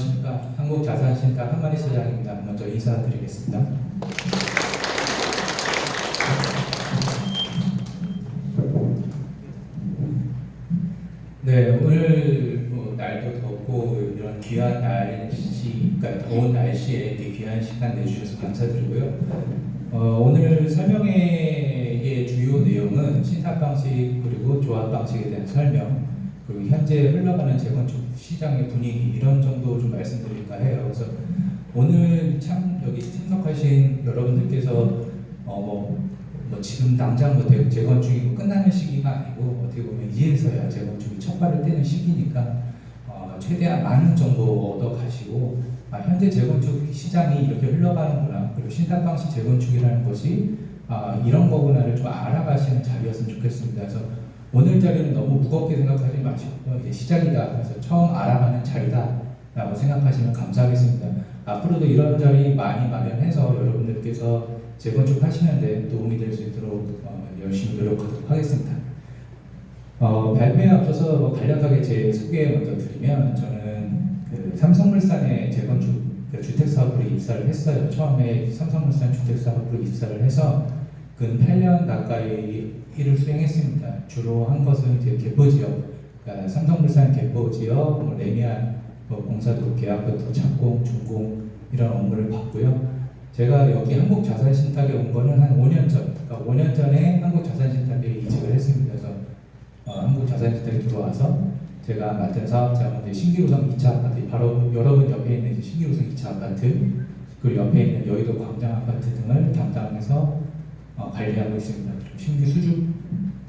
안녕하십니까. 한국자산신탁 한마리 소장입니다. 먼저 인사드리겠습니다. 네, 오늘 날도 덥고 이런 귀한 날씨, 그러니까 더운 날씨에 이렇게 귀한 시간 내주셔서 감사드리고요. 오늘 설명회의 주요 내용은 신탁 방식 그리고 조합 방식에 대한 설명, 그리고 현재 흘러가는 재건축 시장의 분위기 이런 정도 좀 말씀드릴까 해요. 그래서 오늘 참 여기 참석하신 여러분들께서 지금 당장 재건축이 끝나는 시기가 아니고 어떻게 보면 이제서야 재건축이 첫 발을 떼는 시기니까 최대한 많은 정보 얻어 가시고 현재 재건축 시장이 이렇게 흘러가는구나, 그리고 신탁 방식 재건축이라는 것이 이런 거구나를 좀 알아가시는 자리였으면 좋겠습니다. 그래서 오늘 자리는 너무 무겁게 생각하지 마시고 이제 시작이다, 그래서 처음 알아가는 자리다라고 생각하시면 감사하겠습니다. 앞으로도 이런 자리 많이 마련해서 여러분들께서 재건축 하시는데 도움이 될 수 있도록 열심히 노력하도록 하겠습니다. 발표에 앞서서 간략하게 제 소개 먼저 드리면, 저는 그 삼성물산의 재건축 주택사업부로 입사를 했어요. 처음에 삼성물산 주택사업부로 입사를 해서 근 8년 가까이 일을 수행했습니다. 주로 한 것은 이제 개포지역, 그러니까 삼성물산 개포지역, 레미안 공사도 계약부터 착공, 준공 이런 업무를 봤고요. 제가 여기 한국자산신탁에 온 거는 한 5년 전, 그러니까 5년 전에 한국자산신탁에 이직을 했습니다. 그래서 한국자산신탁에 들어와서 제가 맡은 사업장은 신기루성 2차 아파트, 바로 여러분 옆에 있는 신기루성 2차 아파트, 그리고 옆에 있는 여의도 광장 아파트 등을 담당해서 관리하고 있습니다. 신규 수주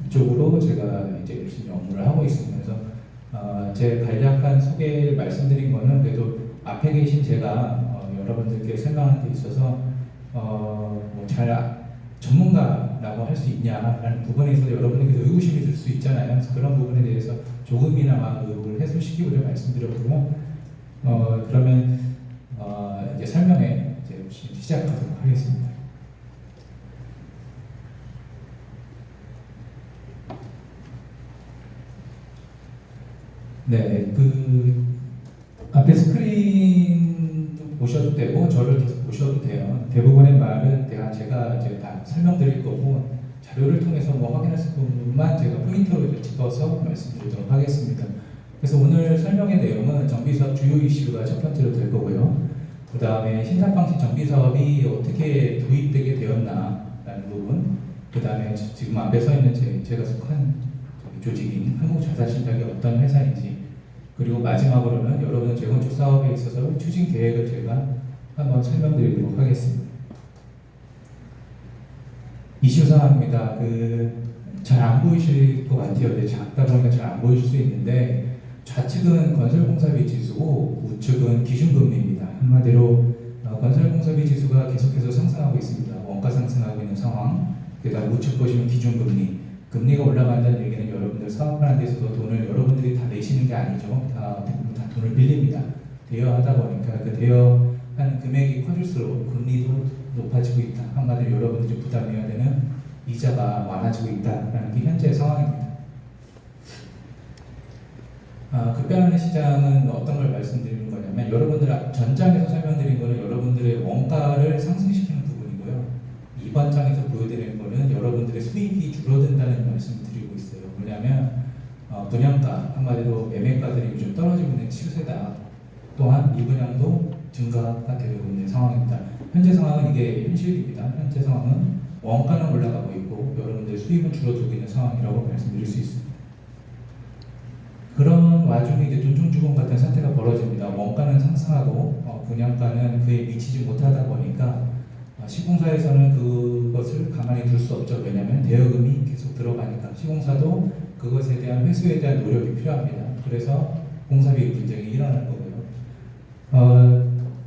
쪽으로 제가 이제 열심히 업무를 하고 있습니다. 그래서 제 간략한 소개를 말씀드린 거는 그래도 앞에 계신 제가 여러분들께 설명하는 데 있어서 잘 전문가라고 할 수 있냐라는 부분에 있어서 여러분들께서 의구심이 들 수 있잖아요. 그래서 그런 부분에 대해서 조금이나마 의혹을 해소시키고자 말씀드렸고요. 그러면 이제 설명에 이제 시작하도록 하겠습니다. 네, 그 앞에 스크린도 보셔도 되고 저를 계속 보셔도 돼요. 대부분의 말은 제가 이제 다 설명드릴 거고 자료를 통해서 확인하실 부분만 제가 포인트로 짚어서 말씀드리도록 하겠습니다. 그래서 오늘 설명의 내용은 정비사업 주요 이슈가 첫 번째로 될 거고요. 그 다음에 신탁 방식 정비사업이 어떻게 도입되게 되었나라는 부분, 그 다음에 지금 앞에 서 있는 제가 속한 조직인 한국자산신탁이 어떤 회사인지, 그리고 마지막으로는 여러분 재건축 사업에 있어서 추진 계획을 제가 한번 설명드리도록 하겠습니다. 이슈 사항입니다. 잘 안 보이실 것 같아요. 근데 작다 보니까 잘 안 보이실 수 있는데, 좌측은 건설공사비 지수고 우측은 기준금리입니다. 한마디로 건설공사비 지수가 계속해서 상승하고 있습니다. 원가 상승하고 있는 상황. 그다음 우측 보시면 기준금리. 금리가 올라간다는 얘기는 여러분들 사업하는 데 있어서 돈을 여러분들이 다 내시는 게 아니죠. 다 돈을 빌립니다. 대여하다 보니까 그 대여하는 금액이 커질수록 금리도 높아지고 있다. 한마디로 여러분들이 부담해야 되는 이자가 많아지고 있다라는 게 현재 상황입니다. 급변하는 시장은 어떤 걸 말씀드리는 거냐면, 여러분들 전장에서 설명드린 거는 여러분들의 원가를 상승시키는 부분이고요. 이번 장에서 보여드리는 거는 여러분들의 수익이 줄어든다는 말씀을 드리고 있어요. 왜냐하면 분양가, 한마디로 매매가들이 요즘 떨어지고 있는 추세다. 또한 미분양도 증가가 되고 있는 상황입니다. 현재 상황은 이게 현실입니다. 현재 상황은 원가는 올라가고 있고 여러분들의 수입은 줄어들고 있는 상황이라고 말씀드릴 수 있습니다. 그런 와중에 이제 둔촌주공 같은 사태가 벌어집니다. 원가는 상승하고 분양가는 그에 미치지 못하다 보니까 시공사에서는 그것을 가만히 둘 수 없죠. 왜냐하면 대여금이 계속 들어가니까 시공사도 그것에 대한 회수에 대한 노력이 필요합니다. 그래서 공사비 분쟁이 일어날 거고요.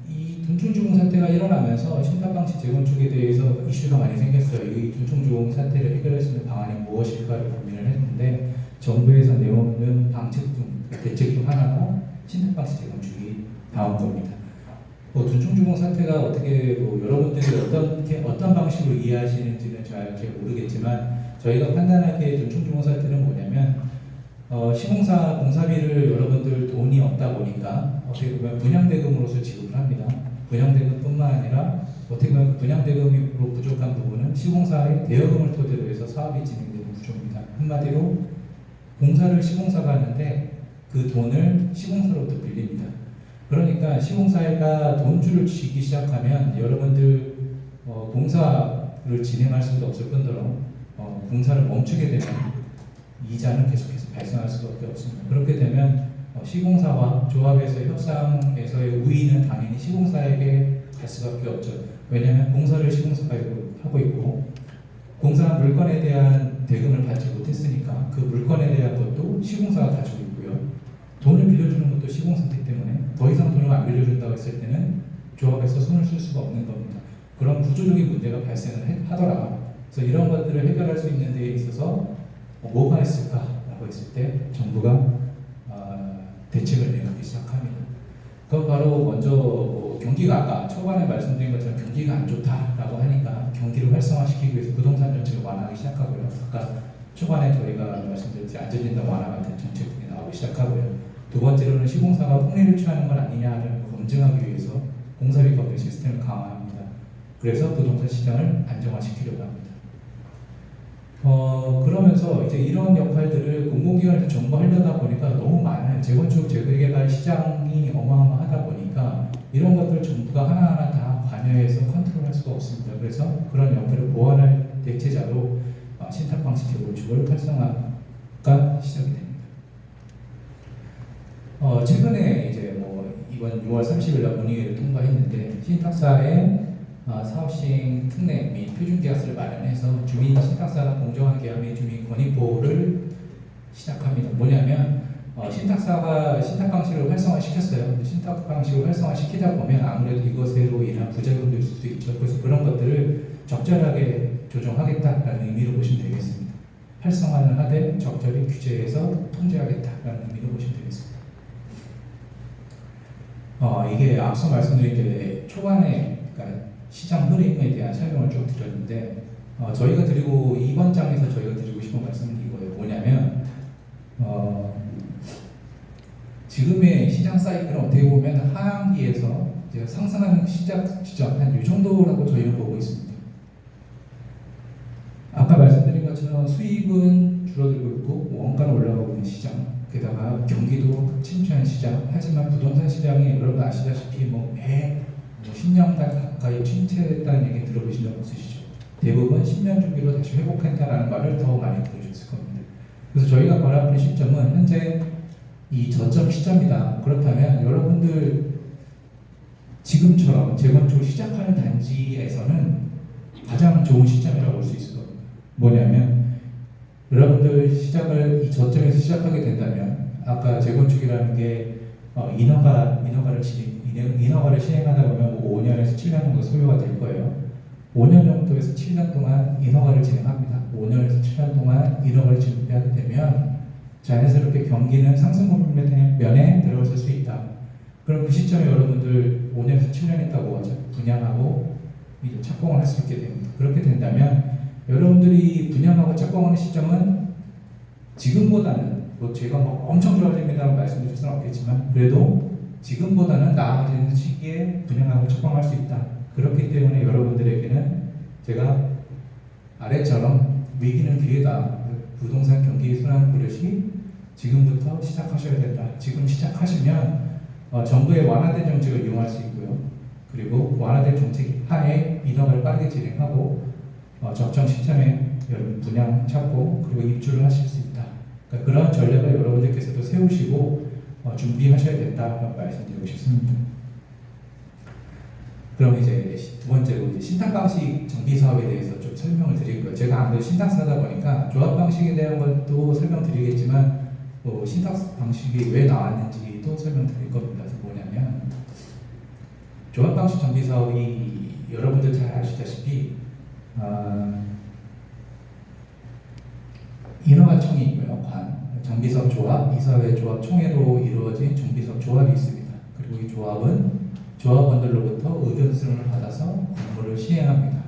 이 둔촌주공 사태가 일어나면서 신탁 방식 재건축에 대해서 이슈가 많이 생겼어요. 이 둔촌주공 사태를 해결할 수 있는 방안이 무엇일까를 고민을 했는데, 정부에서 내오는 방책 중 대책 중 하나가 신탁 방식 재건축이 나온 겁니다. 둔촌주공 사태가 어떻게 여러분들이 어떤 방식으로 이해하시는지는 잘 모르겠지만, 저희가 판단하기에 둔촌주공 사태는 뭐냐면 시공사 공사비를 여러분들 돈이 없다 보니까 어떻게 보면 분양대금으로서 지급을 합니다. 분양대금뿐만 아니라 어떻게 보면 분양대금으로 부족한 부분은 시공사의 대여금을 토대로 해서 사업이 진행되는 구조입니다. 한마디로 공사를 시공사가 하는데 그 돈을 시공사로부터 빌립니다. 그러니까 시공사가 돈줄을 쥐기 시작하면 여러분들 공사를 진행할 수도 없을 뿐더러 공사를 멈추게 되면 이자는 계속해서 발생할 수밖에 없습니다. 그렇게 되면 시공사와 조합에서의 협상에서의 우위는 당연히 시공사에게 갈 수밖에 없죠. 왜냐하면 공사를 시공사가 하고 있고 공사한 물건에 대한 대금을 받지 못했으니까 그 물건에 대한 것도 시공사가 가지고 있고요. 돈을 빌려주는 것도 시공사이기 때문에 더 이상 돈을 안 빌려준다고 했을 때는 조합에서 손을 쓸 수가 없는 겁니다. 그런 구조적인 문제가 발생을 하더라. 그래서 이런 것들을 해결할 수 있는 데 있어서 뭐가 있을까라고 했을 때 정부가 대책을 내놓기 시작합니다. 그건 바로 먼저 경기가 아까 초반에 말씀드린 것처럼 경기가 안 좋다라고 하니까 경기를 활성화시키기 위해서 부동산 정책을 완화하기 시작하고요. 아까 초반에 저희가 말씀드렸듯이 안전진단 완화 같은 정책들이 나오기 시작하고요. 두 번째로는 시공사가 폭리를 취하는 건 아니냐를 검증하기 위해서 공사비 법령 시스템을 강화합니다. 그래서 부동산 시장을 안정화시키려고 합니다. 그러면서 이제 이런 역할들을 공공기관에서 전부하려다 보니까 너무 많아요. 재건축, 재개발 시장이 어마어마하다 보니까 이런 것들을 정부가 하나하나 다 관여해서 컨트롤할 수가 없습니다. 그래서 그런 역할을 보완할 대체자로 신탁 방식 재건축을 활성화가 시작이 됩니다. 최근에 이제 이번 6월 30일 날 문의회를 통과했는데 신탁사의 사업시행 특례 및 표준계약서를 마련해서 주민 신탁사가 공정한 계약 및 주민 권익보호를 시작합니다. 뭐냐면 신탁사가 신탁 방식을 활성화시켰어요. 근데 신탁 방식을 활성화시키다 보면 아무래도 이것으로 인한 부작용도 있을 수 있죠. 그래서 그런 것들을 적절하게 조정하겠다라는 의미로 보시면 되겠습니다. 활성화는 하되 적절히 규제해서 통제하겠다라는 의미로 보시면 되겠습니다. 이게 앞서 말씀드린 게 초반에 그러니까 시장 흐름에 대한 설명을 쭉 드렸는데 저희가 드리고 이번 장에서 저희가 드리고 싶은 말씀은 이거예요. 뭐냐면 지금의 시장 사이클은 어떻게 보면 하반기에서 이제 상승하는 시작 지점 한 이 정도라고 저희는 보고 있습니다. 아까 말씀드린 것처럼 수입은 줄어들고 있고 원가는 올라가고 있는 시장, 게다가 경기도 침체한 시장. 하지만 부동산 시장이 여러분 아시다시피 매 10년간 가까이 침체했다는 얘기 들어보신 적 없으시죠? 대부분 10년 주기로 다시 회복한다라는 말을 더 많이 들으셨을 겁니다. 그래서 저희가 바라보는 시점은 현재 이 저점 시점이다. 그렇다면 여러분들 지금처럼 재건축을 시작하는 단지에서는 가장 좋은 시점이라고 볼 수 있을 겁니다. 뭐냐면 여러분들 시작을 이 저점에서 시작하게 된다면 아까 재건축이라는 게 인허가를 시행하다 보면 5년에서 7년 정도 소요가 될 거예요. 5년 정도에서 7년 동안 인허가를 진행합니다. 5년에서 7년 동안 인허가를 준비하게 되면 자연스럽게 경기는 상승 국면에 들어설 수 있다. 그럼 그 시점에 여러분들 5년에서 7년 있다고 하죠. 분양하고 이제 착공을 할 수 있게 됩니다. 그렇게 된다면 여러분들이 분양하고 착공하는 시점은 지금보다는 제가 엄청 좋아집니다라고 말씀드릴 수는 없겠지만 그래도 지금보다는 나아지는 시기에 분양하고 착공할 수 있다. 그렇기 때문에 여러분들에게는 제가 아래처럼 위기는 기회다. 부동산 경기 순환 고려시 지금부터 시작하셔야 된다. 지금 시작하시면 정부의 완화된 정책을 이용할 수 있고요. 그리고 완화된 정책 하에 인허가를 빠르게 진행하고 적정 시점에 여러분 분양 착공 그리고 입주를 하실 수 있다. 그러니까 그런 전략을 여러분들께서도 세우시고 준비하셔야 된다고 말씀드리고 싶습니다. 그럼 이제 두 번째로 이제 신탁 방식 정비 사업에 대해서 좀 설명을 드릴 거예요. 제가 아무래도 신탁사다 보니까 조합 방식에 대한 것도 설명드리겠지만 신탁 방식이 왜 나왔는지도 설명드릴 겁니다. 그래서 뭐냐면 조합 방식 정비 사업이 여러분들 잘 아시다시피 인허가청이 있고요. 정비사업 조합, 이사회 조합 총회로 이루어진 정비사업 조합이 있습니다. 그리고 이 조합은 조합원들로부터 의견 수렴을 받아서 공모를 시행합니다.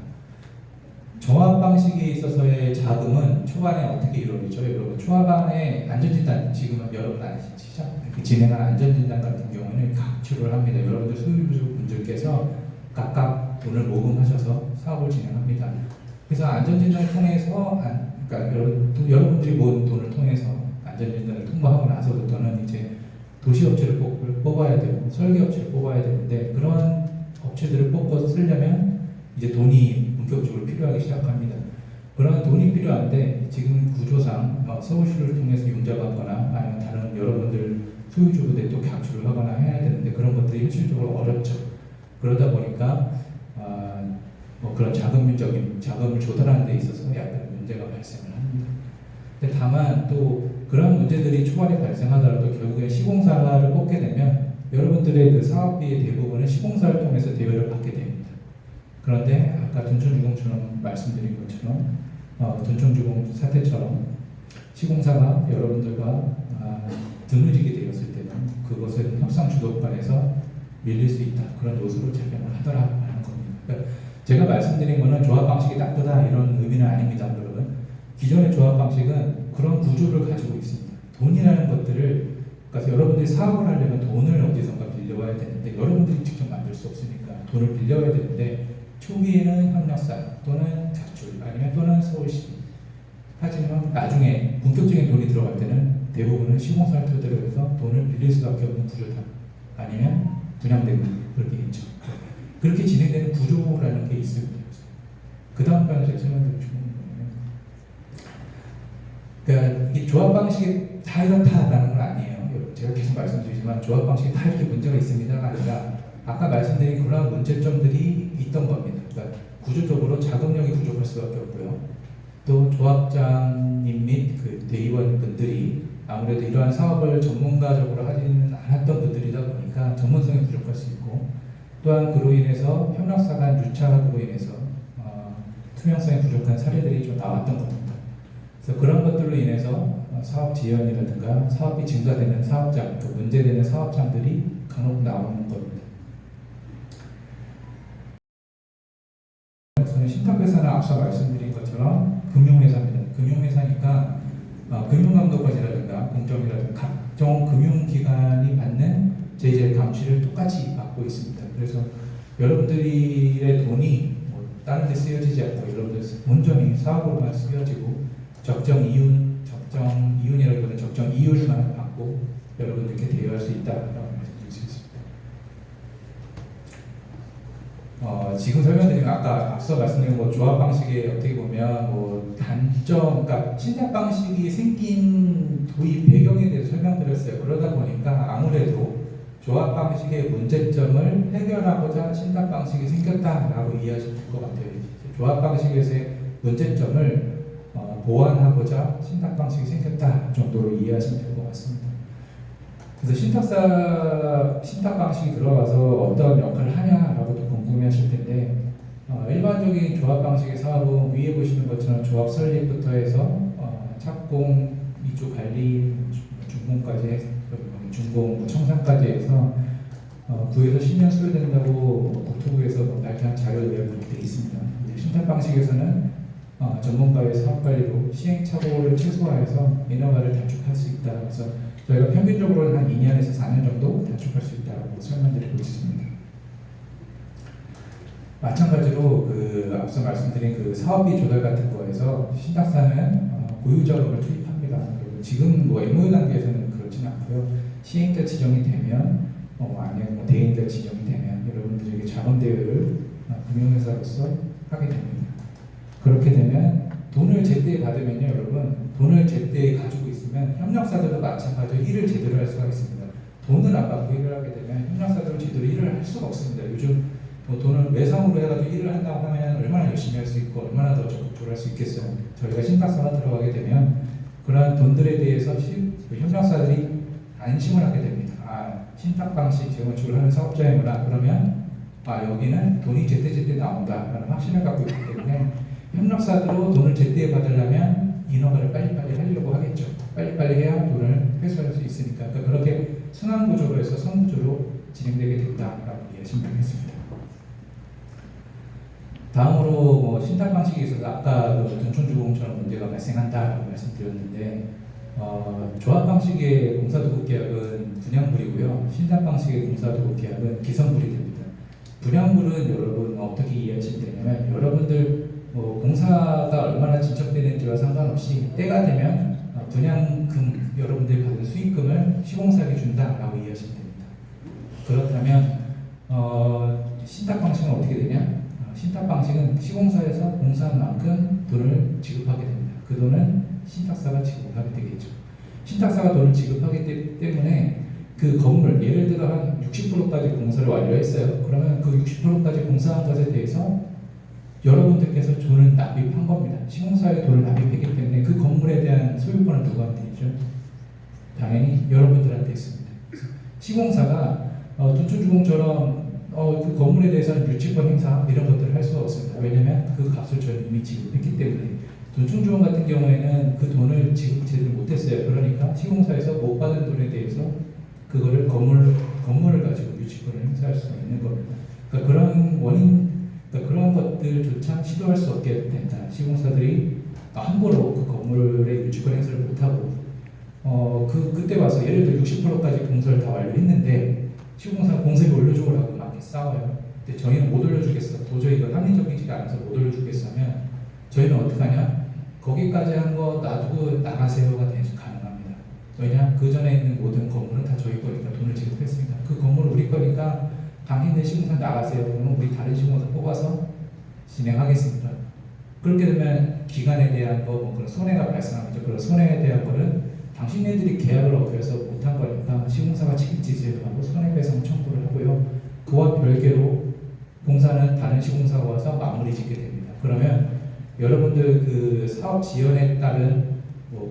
조합 방식에 있어서의 자금은 초반에 어떻게 이루어지죠? 여러분 초반에 안전진단 지금은 여러분 아시죠? 진행한 안전진단 같은 경우에는 각출을 합니다. 여러분들 소유주분들께서 각각 돈을 모금하셔서 사업을 진행합니다. 그래서 안전진단을 통해서 그러니까 여러분들이 모은 돈을 통해서 안전진단을 통과하고 나서부터는 이제 도시업체를 뽑아야 되고 설계업체를 뽑아야 되는데 그런 업체들을 뽑고 쓰려면 이제 돈이 본격적으로 필요하기 시작합니다. 그런 돈이 필요한데 지금 구조상 서울시를 통해서 융자받거나 아니면 다른 여러분들 소유주분들이 또 객출을 하거나 해야 되는데 그런 것들이 현실적으로 어렵죠. 그러다 보니까 그런 자금을 조달하는 데 있어서 약간 문제가 발생을 합니다. 근데 다만 또 그런 문제들이 초반에 발생하더라도 결국에 시공사를 뽑게 되면 여러분들의 그 사업비의 대부분은 시공사를 통해서 대여를 받게 됩니다. 그런데 아까 둔촌주공처럼 말씀드린 것처럼 둔촌주공 사태처럼 시공사가 여러분들과 등을 지게 되었을 때는 그것은 협상 주도권에서 밀릴 수 있다. 그런 요소를 작용을 하더라라는 겁니다. 그러니까 제가 말씀드린 거는 조합 방식이 나쁘다 이런 의미는 아닙니다, 여러분. 기존의 조합 방식은 그런 구조를 가지고 있습니다. 돈이라는 것들을 그러니까 여러분들이 사업을 하려면 돈을 어디선가 빌려와야 되는데 여러분들이 직접 만들 수 없으니까 돈을 빌려와야 되는데 초기에는 협력사 또는 객출 아니면 또는 서울시 하지만 나중에 본격적인 돈이 들어갈 때는 대부분은 시공사를 토대로 해서 돈을 빌릴 수밖에 없는 구조다. 아니면 분양되고 그렇게 있죠. 그렇게 진행되는 구조라는 게 있습니다. 그 다음 편에서 제가 설명드리고 싶은 거는 그러니까 이 조합 방식이 다 이렇다라는 건 아니에요. 제가 계속 말씀드리지만 조합 방식이 다 이렇게 문제가 있습니다가 아니라 아까 말씀드린 그런 문제점들이 있던 겁니다. 그러니까 구조적으로 자금력이 부족할 수밖에 없고요. 또 조합장님 및 그 대의원 분들이 아무래도 이러한 사업을 전문가적으로 하지는 않았던 분들이다 보니까 전문성이 부족할 수 있고 또한 그로 인해서 협력사 간 유착으로 인해서 투명성이 부족한 사례들이 좀 나왔던 겁니다. 그래서 그런 것들로 인해서 사업 지연이라든가 사업이 증가되는 사업장, 그 문제되는 사업장들이 간혹 나오는 겁니다. 저는 신탁회사는 앞서 말씀드린 것처럼 금융회사입니다. 금융회사니까 금융감독관이라든가 공정이라든가 각종 금융기관이 받는 제재 감시를 똑같이 받고 있습니다. 그래서 여러분들의 돈이 다른 데 쓰여지지 않고 여러분들 온전히 사업으로만 쓰여지고 적정 이윤이라기보다는 적정 이율만 받고 여러분들께 대여할 수 있다라고 말씀드릴 수 있습니다. 지금 설명드린 아까 앞서 말씀드린 조합 방식에 어떻게 보면 단점, 그러니까 신탁 방식이 생긴 도입 배경에 대해서 설명드렸어요. 그러다 보니까 아무래도 조합 방식의 문제점을 해결하고자 신탁 방식이 생겼다라고 이해하시면 될 것 같아요. 조합 방식에서의 문제점을 보완하고자 신탁 방식이 생겼다 정도로 이해하시면 될 것 같습니다. 그래서 신탁 방식이 들어가서 어떤 역할을 하냐라고도 궁금해하실 텐데 일반적인 조합 방식의 사업은 위에 보시는 것처럼 조합 설립부터 해서 착공, 이주 관리, 준공까지 준공, 청산까지 해서 9에서 10년 소요된다고 국토부에서 발표한 자료에 의하면 그렇게 되어 있습니다. 신탁 방식에서는 전문가의 사업 관리로 시행착오를 최소화해서 인허가를 단축할 수 있다. 그래서 저희가 평균적으로는 한 2년에서 4년 정도 단축할 수 있다고 설명드리고 있습니다. 마찬가지로 앞서 말씀드린 그 사업비 조달 같은 거에서 신탁사는 고유자금을 투입합니다. 그리고 지금 MOU 단계에서는 그렇지는 않고요. 시행자 지정이 되면 아니면 대행자 지정이 되면 여러분들에게 자금 대여를 금융회사로서 하게 됩니다. 그렇게 되면 돈을 제때 받으면요, 여러분 돈을 제때 가지고 있으면 협력사들도 마찬가지로 일을 제대로 할 수가 있습니다. 돈을 안 받고 일을 하게 되면 협력사들은 제대로 일을 할 수가 없습니다. 요즘 돈을 외상으로 해가지고 일을 한다고 하면 얼마나 열심히 할 수 있고 얼마나 더 적극적으로 할 수 있겠어요. 저희가 신탁사가 들어가게 되면 그러한 돈들에 대해서 협력사들이 안심을 하게 됩니다. 신탁 방식 재건축을 하는 사업자이구나. 그러면 여기는 돈이 제때 나온다라는 확신을 갖고 있기 때문에 협력사들로 돈을 제때 받으려면 인허가를 빨리빨리 하려고 하겠죠. 빨리빨리 해야 돈을 회수할 수 있으니까. 그러니까 그렇게 순환 구조로 해서 선구조로 진행되게 된다라고 이해하시면 되겠습니다. 다음으로 신탁 방식에 있어서 아까 둔촌주공처럼 문제가 발생한다라고 말씀드렸는데 조합 방식의 공사도급 계약은 분양물이고요. 신탁 방식의 공사도급 계약은 기성물이 됩니다. 분양물은 여러분 어떻게 이해하시면 되냐면 여러분들 공사가 얼마나 진척되는지와 상관없이 때가 되면 분양금 여러분들이 받은 수익금을 시공사에게 준다라고 이해하시면 됩니다. 그렇다면 신탁 방식은 어떻게 되냐? 신탁 방식은 시공사에서 공사한 만큼 돈을 지급하게 됩니다. 그 돈은 신탁사가 지급하게 되겠죠. 신탁사가 돈을 지급하기 때문에 그 건물 예를 들어 한 60%까지 공사를 완료했어요. 그러면 그 60%까지 공사한 것에 대해서 여러분들께서 돈을 납입한 겁니다. 시공사에 돈을 납입했기 때문에 그 건물에 대한 소유권은 누구한테 있죠? 당연히 여러분들한테 있습니다. 시공사가 도초주공처럼 그 건물에 대해서는 유치권 행사 이런 것들을 할 수가 없습니다. 왜냐하면 그 값을 저는 이미 지급했기 때문에. 도청주공 같은 경우에는 그 돈을 지급 제대로 못했어요. 그러니까 시공사에서 못 받은 돈에 대해서 그거를 건물을 가지고 유치권을 행사할 수가 있는 겁니다. 그러니까 그런 것들조차 시도할 수 없게 된다. 시공사들이 함부로 그 건물의 유치권 행사를 못하고 그때 와서 예를 들어 60%까지 공사를 다 완료했는데 시공사가 공사비 올려주라고 막 싸워요. 근데 저희는 못 올려주겠어. 도저히 이거 합리적이지가 않아서 못 올려주겠어 하면 저희는 어떻게 하냐? 거기까지 한 거 놔두고 나가세요가 가능합니다. 왜냐? 그 전에 있는 모든 건물은 다 저희 거니까 돈을 지급했으니까 그 건물 우리 거니까 당신네 시공사 나가세요. 그러면 우리 다른 시공사 뽑아서 진행하겠습니다. 그렇게 되면 기간에 대한 그런 손해가 발생하죠. 그런 손해에 대한 거는 당신네들이 계약을 어겨서 못한 거니까 시공사가 책임지세요 하고 손해배상 청구를 하고요. 그와 별개로 공사는 다른 시공사가 와서 마무리 짓게 됩니다. 그러면 여러분들 그 사업 지연에 따른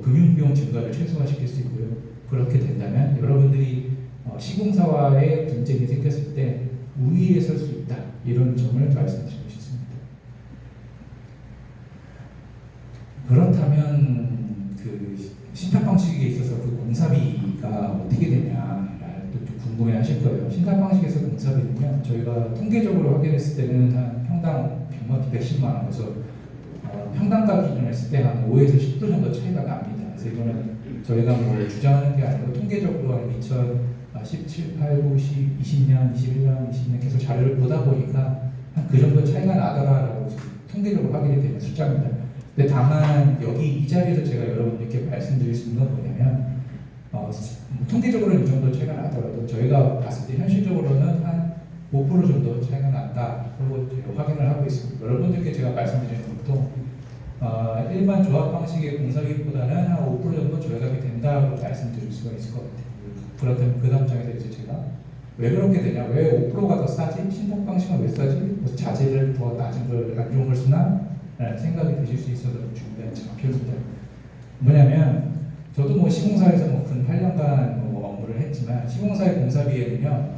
금융비용 증가를 최소화시킬 수 있고요. 그렇게 된다면 여러분들이 시공사와의 분쟁이 생겼을 때 우위에 설 수 있다. 이런 점을 말씀드리고 싶습니다. 그렇다면 그 신탁 방식에 있어서 그 공사비가 어떻게 되냐 좀 궁금해하실 거예요. 신탁 방식에서 공사비는요, 저희가 통계적으로 확인했을 때는 한 평당 100만, 110만 원에서 평당가 기준으로 했을 때 한 5에서 10% 정도 차이가 납니다. 그래서 이거는 저희가 주장하는 게 아니고 통계적으로 한 2017, 8, 9, 10, 20년, 21년, 20년 계속 자료를 보다 보니까 한 그 정도 차이가 나더라라고 통계적으로 확인이 되는 숫자입니다. 근데 다만 여기 이 자리에서 제가 여러분들께 말씀드릴 수 있는 건 뭐냐면 통계적으로는 이 정도 차이가 나더라도 저희가 봤을 때 현실적으로는 한 5% 정도 차이가 난다. 그리고 확인을 하고 있습니다. 여러분들께 제가 말씀드리는 것도 일반 조합 방식의 공사비보다는 한 5% 정도 절감이 된다고 말씀드릴 수가 있을 것 같아요. 그렇다면 그 다음 장에서 이제 제가 왜 그렇게 되냐, 왜 5%가 더 싸지, 신탁 방식은 왜 싸지, 자재를 더 낮은 걸 안 좋은 걸 쓰나? 라는 생각이 드실 수 있어서 준비한 장표입니다. 뭐냐면 저도 시공사에서 근 8년간 업무를 했지만 시공사의 공사비에는요,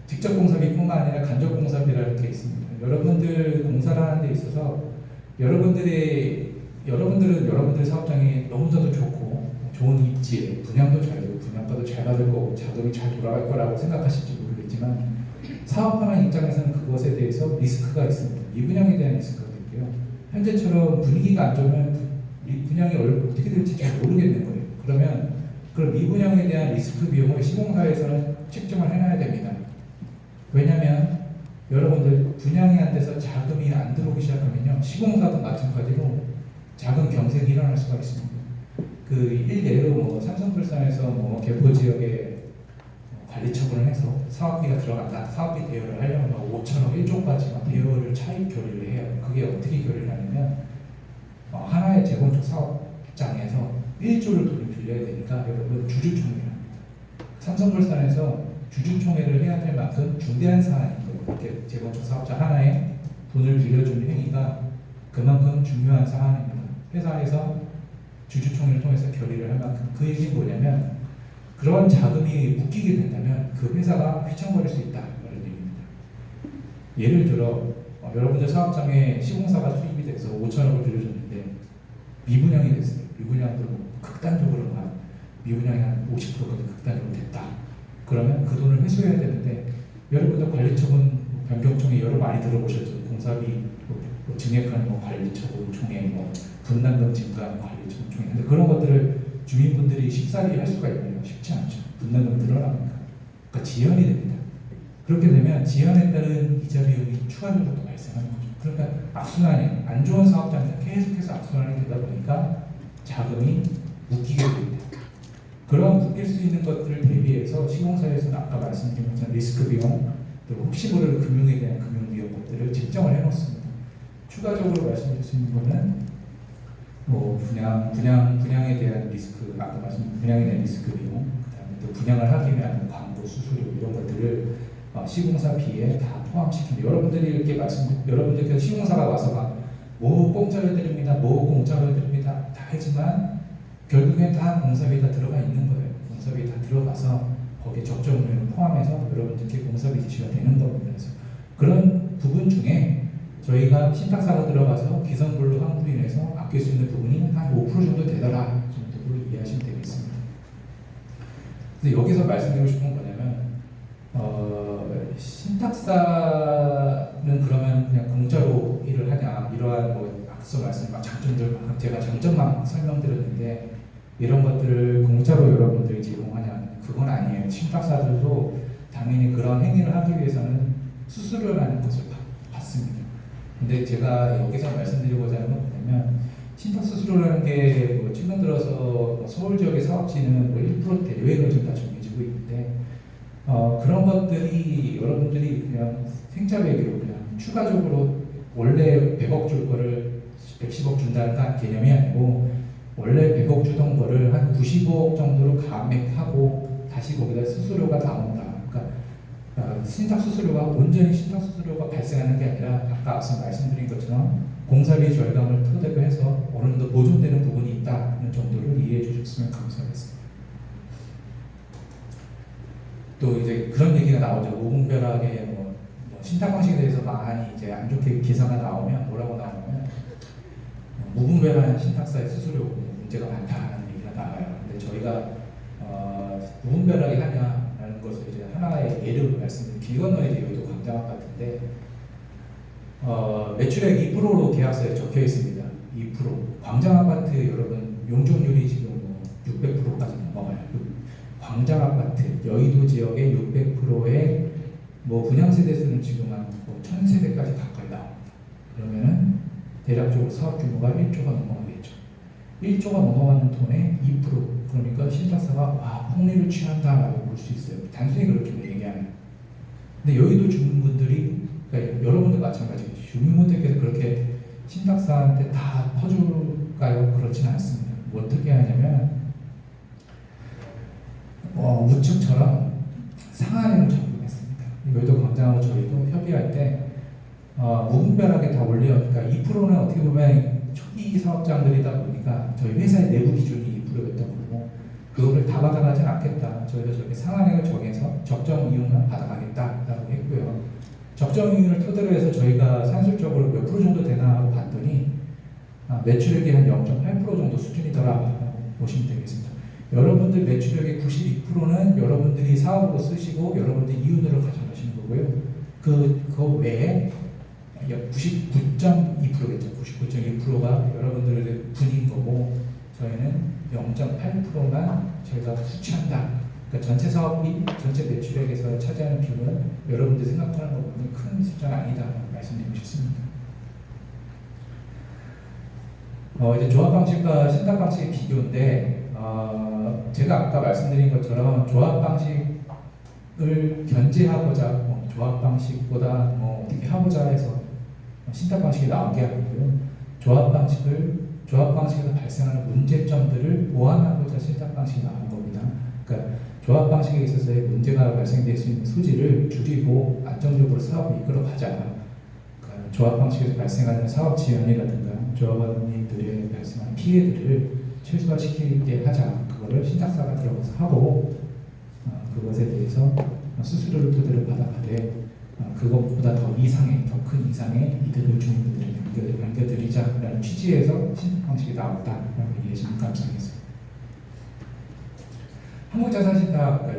직접 공사비뿐만 아니라 간접 공사비라는 게 있습니다. 여러분들 공사를 하는 데 있어서 여러분들은 여러분들 사업장이 너무나도 좋고 좋은 입지에 분양도 잘 되고 분양가도 잘 받을 거고 자금이 잘 돌아갈 거라고 생각하실지 모르겠지만 사업하는 입장에서는 그것에 대해서 리스크가 있습니다. 미분양에 대한 리스크가 있고요. 현재처럼 분위기가 안 좋으면 분양이 어떻게 될지 잘 모르겠는 거예요. 그러면 그런 미분양에 대한 리스크 비용을 시공사에서는 책정을 해놔야 됩니다. 왜냐하면 여러분들 분양이 안 돼서 자금이 안 들어오기 시작하면요, 시공사도 마찬가지로 자금 경색이 일어날 수가 있습니다. 그 일례로 삼성물산에서 개포 지역에 관리 처분을 해서 사업비가 들어간다. 사업비 대여를 하려면 5천억 1조까지 대여를 차입 결의를 해요. 그게 어떻게 결의를 하냐면 하나의 재건축 사업장에서 1조를 돈을 빌려야 되니까 여러분 주주총회를 삼성물산에서 주주총회를 해야 될 만큼 중대한 사안인 거예요. 이렇게 재건축 사업자 하나에 돈을 빌려주는 행위가 그만큼 중요한 사안입니다. 회사에서 주주총회를 통해서 결의를 할 만큼 그 얘기는 뭐냐면 그런 자금이 묶이게 된다면 그 회사가 휘청거릴 수 있다는 얘기입니다. 예를 들어 여러분들 사업장에 시공사가 투입이 돼서 5천억을 빌려줬는데 미분양이 됐어요. 미분양도 극단적으로 미분양이 한 50%까지 극단적으로 됐다. 그러면 그 돈을 회수해야 되는데 여러분들 관리처분 변경총회 여러 많이 들어보셨죠. 공사비 증액하는 관리처분 총회, 분담금 증가하는 관리처분 총회. 근데 그런 것들을 주민분들이 쉽사리 할 수가 있나요? 쉽지 않죠. 분담금 늘어납니다. 그러니까 지연이 됩니다. 그렇게 되면 지연에 따른 이자 비용이 추가적으로 또 발생하는 거죠. 그러니까 악순환이, 안 좋은 사업장에서 계속해서 악순환이 되다 보니까 자금이 묶이게 됩니다. 그런 묶일 수 있는 것들을 대비해서 시공사에서는 아까 말씀드린 것처럼 리스크 비용, 그리고 혹시 모를 금융에 대한 금융 비용 것들을 책정을 해놓습니다. 추가적으로 말씀드릴 수 있는 거는 뭐 분양에 대한 리스크, 아까 말씀드린 분양에 대한 리스크 비용, 그다음에 또 분양을 하기 위한 광고, 수수료 이런 것들을 시공사비에 다 포함시킵니다. 여러분들께서 시공사가 와서 뭐 공짜로 해드립니다, 뭐 공짜로 해드립니다 다 하지만 결국엔 다 공사비 다 들어가 있는 거예요. 공사비 다 들어가서 거기에 적정률을 포함해서 여러분들께 공사비 지시가 되는 겁니다. 그래서 그런 부분 중에 저희가 신탁사가 들어가서 기성불로 환불로 인해서 아낄 수 있는 부분이 한 5% 정도 되더라 정도로 이해하시면 되겠습니다. 그래서 여기서 말씀드리고 싶은 건 뭐냐면 신탁사는 그러면 그냥 공짜로 일을 하냐, 이러한 뭐 앞서 말씀드린 장점들, 제가 장점만 설명드렸는데 이런 것들을 공짜로 여러분들이 제공하냐, 그건 아니에요. 신탁사들도 당연히 그런 행위를 하기 위해서는 수수료라는 것을 받습니다. 근데 제가 여기서 말씀드리고자 하는 건 뭐냐면 신탁 수수료라는 게 뭐 최근 들어서 뭐 서울 지역의 사업지는 뭐 1% 대외로 좀 다 정해지고 있는데 그런 것들이 여러분들이 그냥 생차배기로 그냥 추가적으로 원래 100억 줄 거를 110억 준다는 개념이 아니고 원래 100억 주던 거를 한 95억 정도로 감액하고 다시 거기다 수수료가 나온다. 그러니까 신탁 수수료가 온전히 신탁 수수료가 발생하는 게 아니라 아까 앞서 말씀드린 것처럼 공사비 절감을 토대로 해서 어느 정도 보존되는 부분이 있다는 정도를 이해해 주셨으면 감사하겠습니다. 또 이제 그런 얘기가 나오죠. 무분별하게 뭐 신탁 방식에 대해서 많이 이제 안 좋게 기사가 나오면 뭐라고 나오냐면 무분별한 신탁사의 수수료 문제가 많다는 얘기가 나와요. 근데 저희가 무분별하게 하냐라는 것을 이제 하나의 예를 말씀드리면 길 건너에 여의도 광장 아파트인데 매출액 2%로 계약서에 적혀 있습니다. 2%. 광장 아파트 여러분 용적률이 지금 뭐 600%까지 넘어가요. 광장 아파트 여의도 지역의 600%의 뭐 분양 세대 수는 지금 한 1000세대까지 가까이 나옵니다. 그러면은 대략적으로 사업 규모가 1조가 넘어가겠죠. 1조가 넘어가는 돈에 2%, 그러니까 신탁사가 와 폭리를 취한다라고 볼 수 있어요. 단순히 그렇게 얘기하면. 근데 여의도 주민분들이, 그러니까 여러분도 마찬가지겠죠. 주민분들께서 그렇게 신탁사한테 다 퍼줄까요? 그렇지는 않습니다. 뭐 어떻게 하냐면 우측처럼 상한을 적용했습니다. 여의도 광장하고 저희도 협의할 때 무분별하게 다 올려니까 2%는 어떻게 보면 초기 사업장들이다 보니까 저희 회사의 내부 기준이 2%였던 거고 그거를 다 받아가진 않겠다. 저희도 저렇게 상한액을 정해서 적정 이윤만 받아가겠다라고 했고요. 적정 이윤을 토대로 해서 저희가 산술적으로 몇 프로 정도 되나 하고 봤더니 매출액이 한 0.8% 정도 수준이더라라고 보시면 되겠습니다. 여러분들 매출액의 92%는 여러분들이 사업으로 쓰시고 여러분들 이윤으로 가져가시는 거고요. 그거 외에 99.2%겠죠. 99.2%가 여러분들의 분인 거고 저희는 0.8%만 저희가 수취한다. 그러니까 전체 사업비, 전체 매출액에서 차지하는 비율은 여러분들이 생각하는 것보다는 큰 숫자는 아니다 말씀드리고 싶습니다. 이제 조합 방식과 신탁 방식의 비교인데 제가 아까 말씀드린 것처럼 조합 방식을 견제하고자 조합 방식보다 어떻게 하고자 해서 신탁 방식이 나온 게 아니고요. 조합 방식에서 발생하는 문제점들을 보완하고자 신탁 방식이 나온 겁니다. 그러니까 조합 방식에 있어서의 문제가 발생될 수 있는 소지를 줄이고 안정적으로 사업을 이끌어가자. 그러니까 조합 방식에서 발생하는 사업 지연이라든가 조합원님들의 발생하는 피해들을 최소화시키게 하자. 그거를 신탁사가 들어가서 하고 그것에 대해서 수수료를 토대로 받아가되 그것보다 더 큰 이상의 이득을 주민분들에게 안겨드리자라는 취지에서 신탁 방식이 나왔다라고 이해하시면 감사하겠습니다. 한국자산신탁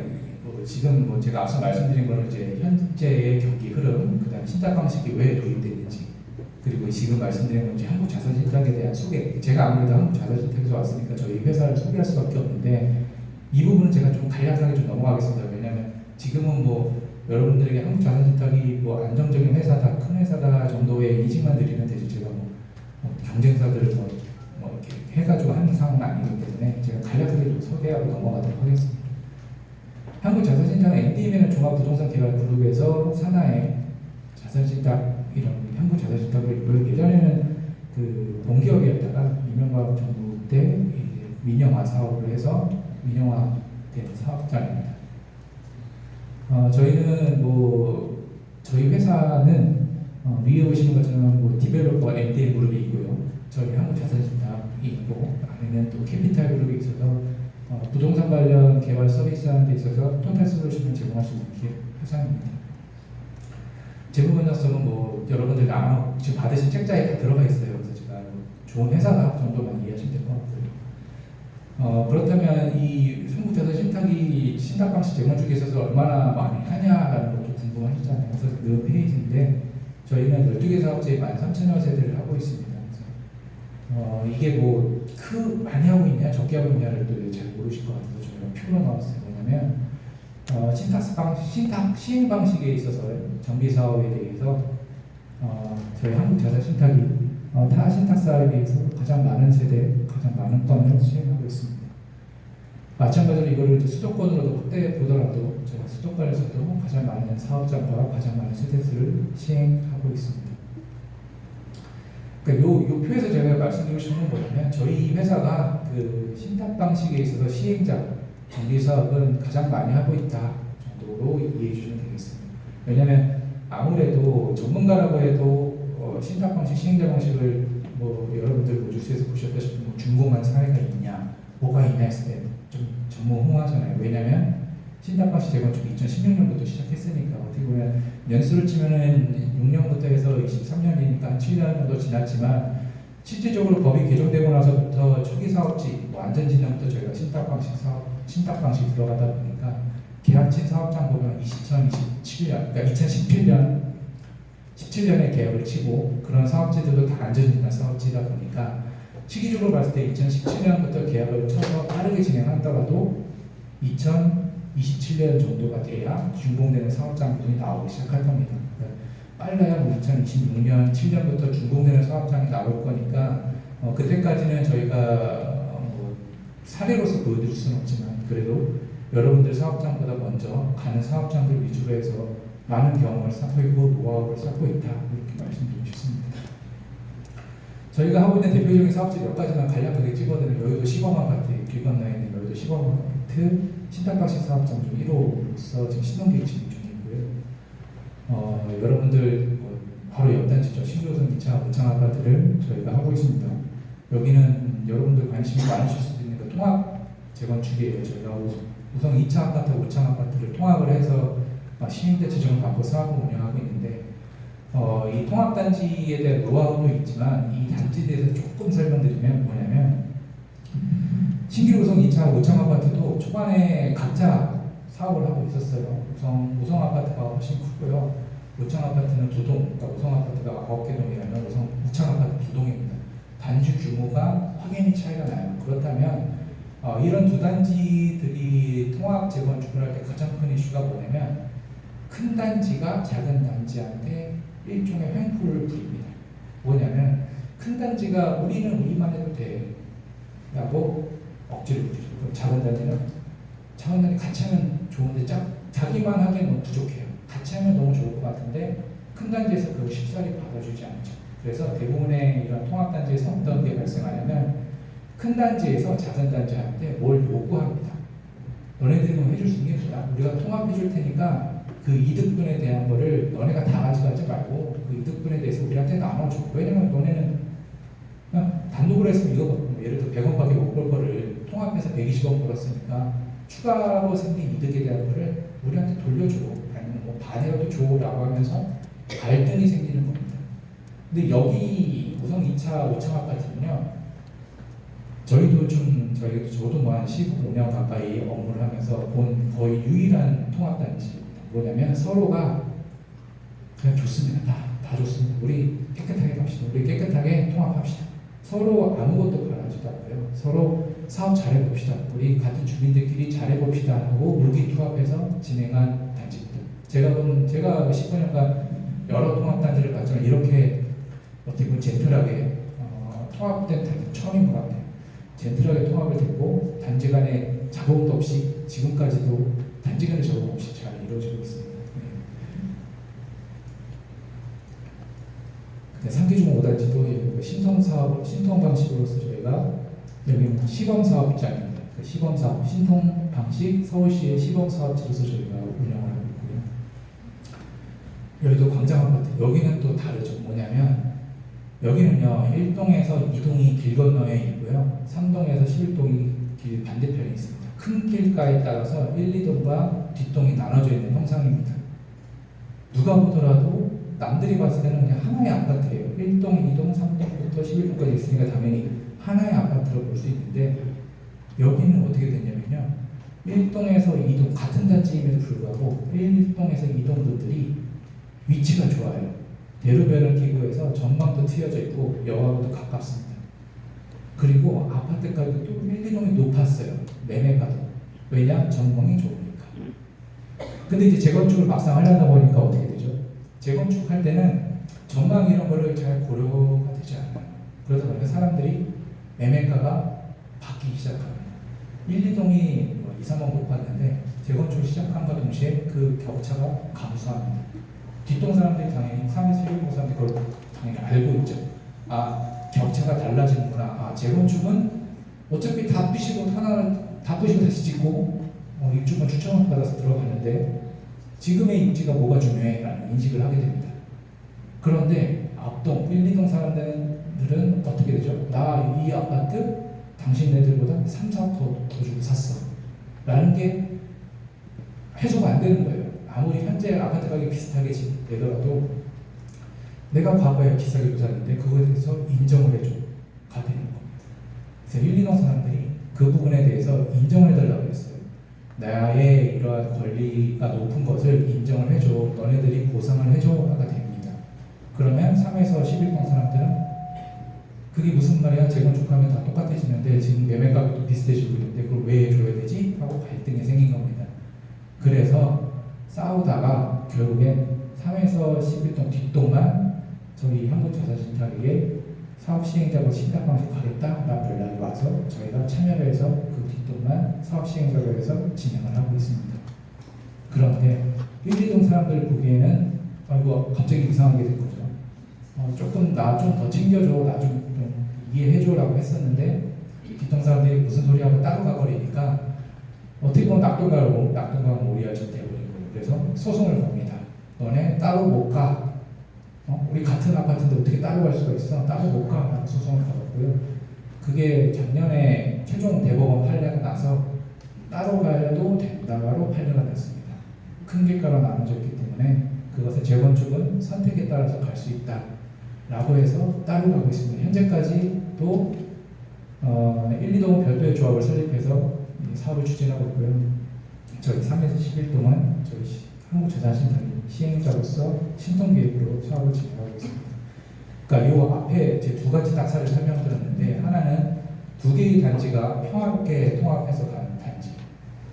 지금 제가 앞서 말씀드린 거는 이제 현재의 경기 흐름, 그다음 신탁 방식이 왜 도입됐는지 그리고 지금 말씀드린 건지 한국자산신탁에 대한 소개, 제가 아무래도 한국자산신탁에서 왔으니까 저희 회사를 소개할 수밖에 없는데 이 부분은 제가 좀 간략하게 좀 넘어가겠습니다. 왜냐하면 지금은 뭐 여러분들에게 한국자산신탁이 뭐 안정적인 회사다, 큰 회사다 정도의 인식만 드리면 되지, 제가 뭐 경쟁사들을 뭐 이렇게 해가지고 하는 상황은 아니기 때문에 제가 간략하게 좀 소개하고 넘어가도록 하겠습니다. 한국자산신탁은 MDM이라는 종합부동산개발그룹에서 산하의 자산신탁, 이런 한국자산신탁을 예전에는 그 공기업이었다가 이명박 정부 때 이제 민영화 사업을 해서 민영화된 사업장입니다. 저희는 뭐 저희 회사는 위에 보시는 것처럼 뭐 디벨로퍼 MDM 그룹이 있고요. 저희 한국자산신탁이 있고 안에는 또 캐피탈 그룹이 있어서 부동산 관련 개발 서비스하는 데 있어서 토탈 솔루션을 제공할 수 있는 회사입니다. 재무 건전성은 뭐 여러분들 아마 지금 받으신 책자에 다 들어가 있어요. 그래서 제가 좋은 회사다 정도만 이해하시면 될 것 같고요. 그렇다면 이 한국자산신탁이 신탁 방식 제공 쪽에 있어서 얼마나 많이 하냐라는 것도 궁금하시잖아요. 그래서 그 페이지인데 저희는 12개 사업체에 13,000여 세대를 하고 있습니다. 그래서 이게 뭐 많이 하고 있냐 적게 하고 있냐를 또 잘 모르실 것 같아서 저희가 표로 나왔어요. 뭐냐면 신탁 시행 방식에 있어서 정비 사업에 대해서 저희 한국자산신탁이 타 신탁 사업에 비해서 가장 많은 세대, 가장 많은 건을 수행하고 있습니다. 마찬가지로 이거를 수도권으로도 확대해 보더라도 제가 수도권에서도 가장 많은 사업장과 가장 많은 세대수를 시행하고 있습니다. 그러니까 요 표에서 제가 말씀드리고 싶은 건 뭐냐면 저희 회사가 그 신탁 방식에 있어서 시행자 정비 사업은 가장 많이 하고 있다 정도로 이해해 주시면 되겠습니다. 왜냐하면 아무래도 전문가라고 해도 신탁 방식, 시행자 방식을 뭐 여러분들 뭐 뉴스에서 보셨다시피 뭐 준공한 사례가 있냐, 뭐가 있냐 했을 때 좀 전무후무하잖아요. 왜냐하면 신탁 방식 재건축 2016년부터 시작했으니까 어떻게 보면 연수를 치면은 6년부터 해서 23년이니까 7년 정도 지났지만 실질적으로 법이 개정되고 나서부터 초기 사업지, 뭐 안전진단부터 저희가 신탁 방식 들어가다 보니까 계약친 사업장 보면 2017년, 그러니까 17년에 계약을 치고 그런 사업지들도 다 안전진단 사업지다 보니까 시기적으로 봤을 때 2017년부터 계약을 쳐서 빠르게 진행하더라도 2027년 정도가 돼야 준공되는 사업장들이 나오기 시작할 겁니다. 그러니까 빨라야 뭐 2026년, 7년부터 준공되는 사업장이 나올 거니까 그때까지는 저희가 뭐 사례로서 보여드릴 수는 없지만 그래도 여러분들 사업장보다 먼저 가는 사업장들 위주로 해서 많은 경험을 쌓고 있고 노하우를 쌓고 있다 이렇게 말씀드리고 싶습니다. 저희가 하고 있는 대표적인 사업지 몇 가지만 간략하게 찍어드리면 여의도 시범아파트, 길 건너에 있는 여의도 시범아파트 신탁방식 사업장 중 1호로서 지금 신혼계획 진행 중이고요. 여러분들 바로 옆 단지죠. 신조선 2차, 5층 아파트를 저희가 하고 있습니다. 여기는 여러분들 관심이 많으실 수도 있는 통합 재건축이에요. 저희가 우선 2차 아파트, 5층 아파트를 통합을 해서 시민대 지정을 받고 사업을 운영하고 있는데 이 통합단지에 대한 노하우도 있지만 이 단지에 대해서 조금 설명드리면 뭐냐면 신규 구성 2차, 5층 아파트도 초반에 각자 사업을 하고 있었어요. 우성 아파트가 훨씬 크고요. 5층 아파트는 2동, 그러니까 우성 아파트가 9개 동이라면 5층 아파트 2동입니다. 단지 규모가 확연히 차이가 나요. 그렇다면 이런 두 단지들이 통합 재건축을 할 때 가장 큰 이슈가 뭐냐면 큰 단지가 작은 단지한테 일종의 횡포를 부립니다. 뭐냐면 큰 단지가 우리는 우리만 해도 돼 라고 억지로 부리죠. 그럼 작은 단지 같이 하면 좋은데 자기만 하기엔 너무 부족해요. 같이 하면 너무 좋을 것 같은데 큰 단지에서 그걸 쉽사리 받아주지 않죠. 그래서 대부분의 이런 통합단지에서 어떤 게 발생하냐면 큰 단지에서 작은 단지한테 뭘 요구합니다. 너네들이 뭐 해줄 수 있는 게 뭐야? 우리가 통합해 줄 테니까 그 이득분에 대한 거를 너네가 다 가져가지 말고 그 이득분에 대해서 우리한테 나눠줘. 왜냐면 너네는 단독으로 했으면 이거 예를 들어 100원밖에 못 벌 거를 통합해서 120원 벌었으니까 추가로 생긴 이득에 대한 거를 우리한테 돌려줘. 아니면 뭐 반이라도 줘라고 하면서 갈등이 생기는 겁니다. 근데 여기 우성 2차, 5층 아파트는요. 저도 뭐 한 15년 가까이 업무를 하면서 본 거의 유일한 통합단지입니다. 뭐냐면 서로가 그냥 좋습니다. 다 좋습니다. 우리 깨끗하게 갑시다. 우리 깨끗하게 통합합시다. 서로 아무것도 바라지도 않고요. 서로 사업 잘해봅시다. 우리 같은 주민들끼리 잘해봅시다 하고 의기투합해서 진행한 단지입니다. 제가 15년간 여러 통합단지를 봤지만 이렇게 어떻게 보면 젠틀하게 통합된 단지 처음인 것 같아요. 젠틀하게 통합을 됐고 단지 간에 잡음도 없이 지금까지도 단지 간의 잡음 없이 잘 이루어지고 있습니다. 네. 상기중 5단지도 신통 방식으로서 저희가 여기는 시범사업장입니다. 그 시범사업, 신통 방식 서울시의 시범사업지로서 저희가 운영을 하고 있고요. 여기도 광장아파트, 여기는 또 다르죠. 뭐냐면 여기는요 1동에서 2동이 길 건너에 있고요 3동에서 11동이 길 반대편에 있습니다. 큰 길가에 따라서 1, 2동과 뒷동이 나눠져 있는 형상입니다. 누가 보더라도 남들이 봤을 때는 그냥 하나의 아파트예요. 1동, 2동, 3동부터 11동까지 있으니까 당연히 하나의 아파트로 볼 수 있는데 여기는 어떻게 됐냐면요 1동에서 2동 같은 단지임에도 불구하고 1동에서 2동들이 위치가 좋아요. 대로변을 기구해서 전망도 트여져 있고 여하고도 가깝습니다. 그리고 아파트 가격도 1, 2동이 높았어요. 매매가도. 왜냐? 전망이 좋으니까. 근데 이제 재건축을 막상 하려다 보니까 어떻게 되죠? 재건축할 때는 전망 이런 거를 잘 고려가 되지 않아요. 그러다 보니까 사람들이 매매가가 바뀌기 시작합니다. 1, 2동이 2, 3억 높았는데 재건축을 시작함과 동시에 그 격차가 감소합니다. 뒷동 사람들이 당연히 3에서 1동 사람들이 그걸 당연히 알고 있죠. 아, 격차가 달라지는구나. 아, 재건축은 어차피 다 부시고 다시 짓고 입주권 추천을 받아서 들어가는데 지금의 입지가 뭐가 중요해? 라는 인식을 하게 됩니다. 그런데 앞동, 1, 2동 사람들은 어떻게 되죠? 나 이 아파트 당신네들보다 3, 4억 더 주고 샀어. 라는 게 해소가 안 되는 거예요. 아무리 현재 아파트 가격이 비슷하게 되더라도 내가 과거에 비싸게 샀는데 그거에 대해서 인정을 해줘가 되는 겁니다. 그래서 1, 2동 사람들이 그 부분에 대해서 인정을 해달라고 했어요. 나의 이러한 권리가 높은 것을 인정을 해줘. 너네들이 보상을 해줘가 됩니다. 그러면 3에서 11동 사람들은 그게 무슨 말이야? 재건축하면 다 똑같아지는데 지금 매매 가격도 비슷해지고 있는데 그걸 왜 해줘야 되지? 하고 갈등이 생긴 겁니다. 그래서 싸우다가 결국엔 3에서 11동 뒷동만 저희 한국자사진탁에게 사업 시행자가 신탁 방식 가겠다라는 연락이 와서 저희가 참여를 해서 그 뒷동만 사업 시행자로 해서 진행을 하고 있습니다. 그런데 1, 2동 사람들 보기에는 이거 갑자기 이상하게 된 거죠. 조금 나 좀 더 챙겨줘, 나 좀 이해해줘라고 했었는데 뒷동 사람들이 무슨 소리하고 따로 가버리니까 어떻게 보면 낙동강 오리알처럼 되어버린 거예요. 그래서 소송을 겁니다. 너네 따로 못 가. 우리 같은 아파트인데 어떻게 따로 갈 수가 있어? 따로 못 가. 라는 소송을 걸었고요. 그게 작년에 최종 대법원 판례가 나서 따로 가도 된다로 판례가 났습니다. 큰 길가로 나눠져 있기 때문에 그것의 재건축은 선택에 따라서 갈 수 있다 라고 해서 따로 가고 있습니다. 현재까지도 1, 2동은 별도의 조합을 설립해서 사업을 추진하고 있고요. 저희 3에서 11동은 저희 한국자산신탁이 시행자로서 신통기획으로 사업을 진행하고 있습니다. 그러니까 이 앞에 제 두 가지 딱사를 설명드렸는데 하나는 두 개의 단지가 평화롭게 통합해서 가는 단지,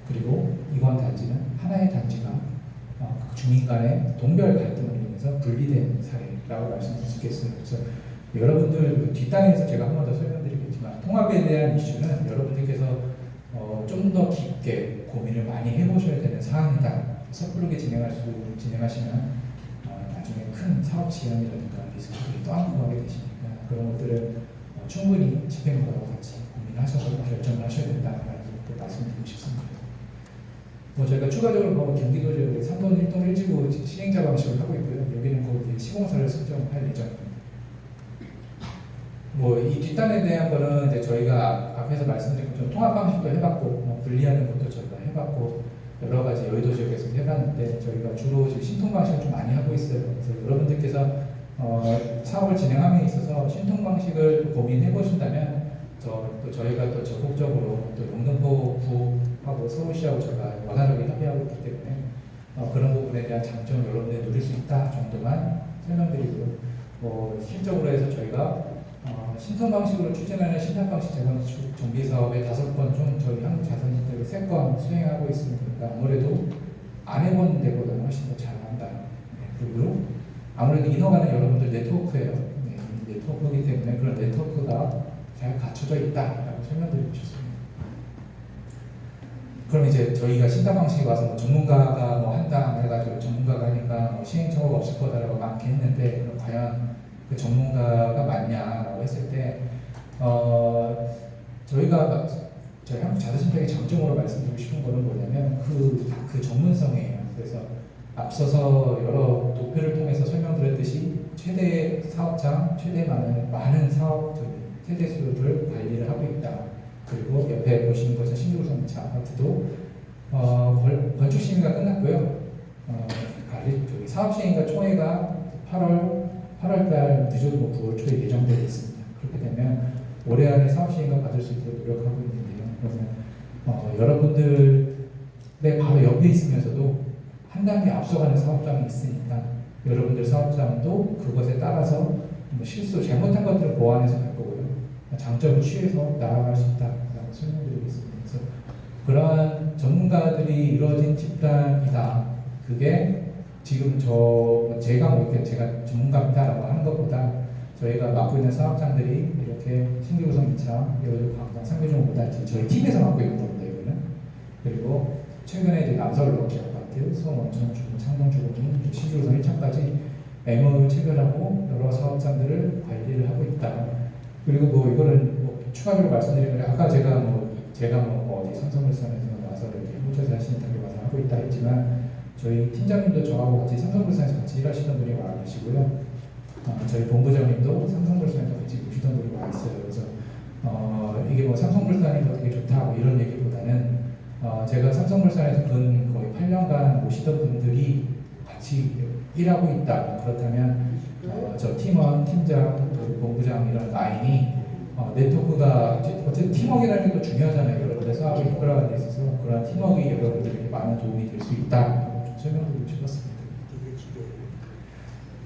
그리고 이번 단지는 하나의 단지가 주민 간의 동별 갈등으로 인해서 분리된 사례라고 말씀드릴 수 있겠습니다. 그래서 여러분들 뒷단에서 제가 한 번 더 설명드리겠지만 통합에 대한 이슈는 여러분들께서 좀 더 깊게 고민을 많이 해보셔야 되는 사항이다. 섣부르게 진행하시면 나중에 큰 사업 지연이라든가 리스크들이 또 안고하게 되시니까 그런 것들을 충분히 집행부와 같이 고민하셔서 결정을 하셔야 된다는 것도 말씀드리고 싶습니다. 저희가 추가적으로 경기도 지역에 3동 1동 1지구 시행자 방식을 하고 있고요. 여기는 거기에 시공사를 선정할 예정입니다. 이 뒷단에 대한 거는 이제 저희가 앞에서 말씀드린 것처럼 통합 방식도 해봤고, 분리하는 것도 저희가 해봤고, 여러 가지 여의도 지역에서 해봤는데, 저희가 주로 신통 방식을 좀 많이 하고 있어요. 그래서 여러분들께서 사업을 진행함에 있어서 신통 방식을 고민해 보신다면, 또 저희가 또 적극적으로 또 영등포구하고 서울시하고 저희가 원활하게 협의하고 있기 때문에 그런 부분에 대한 장점을 여러분들이 누릴 수 있다 정도만 실적으로 해서 저희가 신선 방식으로 추진하는 신탁 방식 재건축 정비 사업의 5건 중 저희 한국자산시대로 3건 수행하고 있습니다. 그러니까 아무래도 안 해본 데보다는 훨씬 더 잘한다. 그리고 아무래도 인허가는 여러분들 네트워크예요. 네트워크이기 때문에 그런 네트워크가 잘 갖춰져 있다라고 설명드리고 싶습니다. 그럼 이제 저희가 신탁 방식에 와서 뭐 전문가가 뭐 한다 해가지고 전문가가 하니까 뭐 시행착오가 없을 거다라고 많게 했는데 그럼 과연 그 전문가가 맞냐라고 했을 때 저희가 저희 한국 자사신탁의 장점으로 말씀드리고 싶은 거는 뭐냐면 그 전문성이에요. 그래서 앞서서 여러 도표를 통해서 설명드렸듯이 최대 사업장, 최대 많은 사업 세대 수를 관리를 하고 있다. 그리고 옆에 보시는 것은 신규구성 아파트도 건축 심의가 끝났고요. 사업 시행과 총회가 8월달 늦어도 9월 초에 예정되어 있습니다. 그렇게 되면 올해 안에 사업 시행과 받을 수 있도록 노력하고 있는데요. 그러면 여러분들의 바로 옆에 있으면서도 한 단계 앞서가는 사업장이 있으니까 여러분들 사업장도 그것에 따라서 뭐 잘못한 것들을 보완해서 갈 거고요. 장점을 취해서 나아갈 수 있다라고 설명드리겠습니다. 그래서 그러한 전문가들이 이루어진 집단이다. 그게 지금 제가 전문가입니다라고 하는 것보다 저희가 맡고 있는 사업장들이 이렇게 신규구성 2차, 여의도 광장, 상계종 5단지 저희 팀에서 맡고 있는 겁니다. 이거는. 그리고 최근에 이제 남서울 럭키 아파트, 수원 원천주공, 창동주공 등 신규구성 1차까지 MOU 체결하고 여러 사업장들을 관리를 하고 있다. 그리고 뭐 이거는 뭐 추가로 말씀드리면 아까 제가 어디 삼성물산에서 와서 이렇게 호주에서 하시는 타기 와서 하고 있다 했지만 저희 팀장님도 저하고 같이 삼성물산에서 같이 일하시던 분이 와 계시고요. 저희 본부장님도 삼성물산에서 같이 보시던 분이 와 있어요. 그래서 이게 뭐 삼성물산이 뭐 되게 좋다 뭐 이런 얘기보다는 제가 삼성물산에서 근 거의 8년간 모시던 분들이 같이 일하고 있다. 그렇다면 저 팀원, 팀장, 본부장 이런 라인이 네트워크가 어쨌든 팀워크라는 게 또 중요하잖아요. 여러분들 사업을 이끌어가는 데 있어서 그런 팀워크가 여러분들에게 많은 도움이 될 수 있다라고 좀 설명드리고 싶었습니다.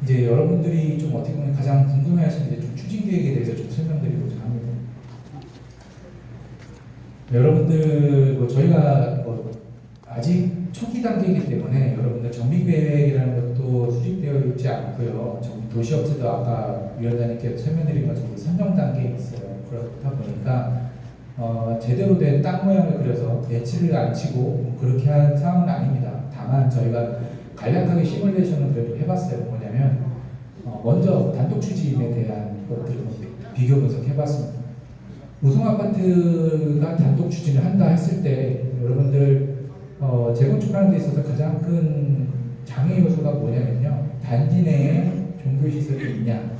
이제 여러분들이 좀 어떻게 보면 가장 궁금해하시는 좀 추진 계획에 대해서 좀 설명드리고자 합니다. 여러분들 저희가 아직 초기 단계이기 때문에 여러분들 정비 계획이라는 것도 수립되어 있지 않고요. 도시업체도 아까 위원장님께서 설명드린 것처럼 선정 단계에 있어요. 그렇다 보니까 제대로 된 땅 모양을 그려서 배치를 안 치고 그렇게 한 상황은 아닙니다. 다만 저희가 간략하게 시뮬레이션을 그래도 해봤어요. 뭐냐면 먼저 단독 추진에 대한 것들을 비교 분석해봤습니다. 우성아파트가 단독 추진을 한다 했을 때 여러분들 재건축하는 데 있어서 가장 큰 장애 요소가 뭐냐면요. 단지 내에 종교시설이 있냐,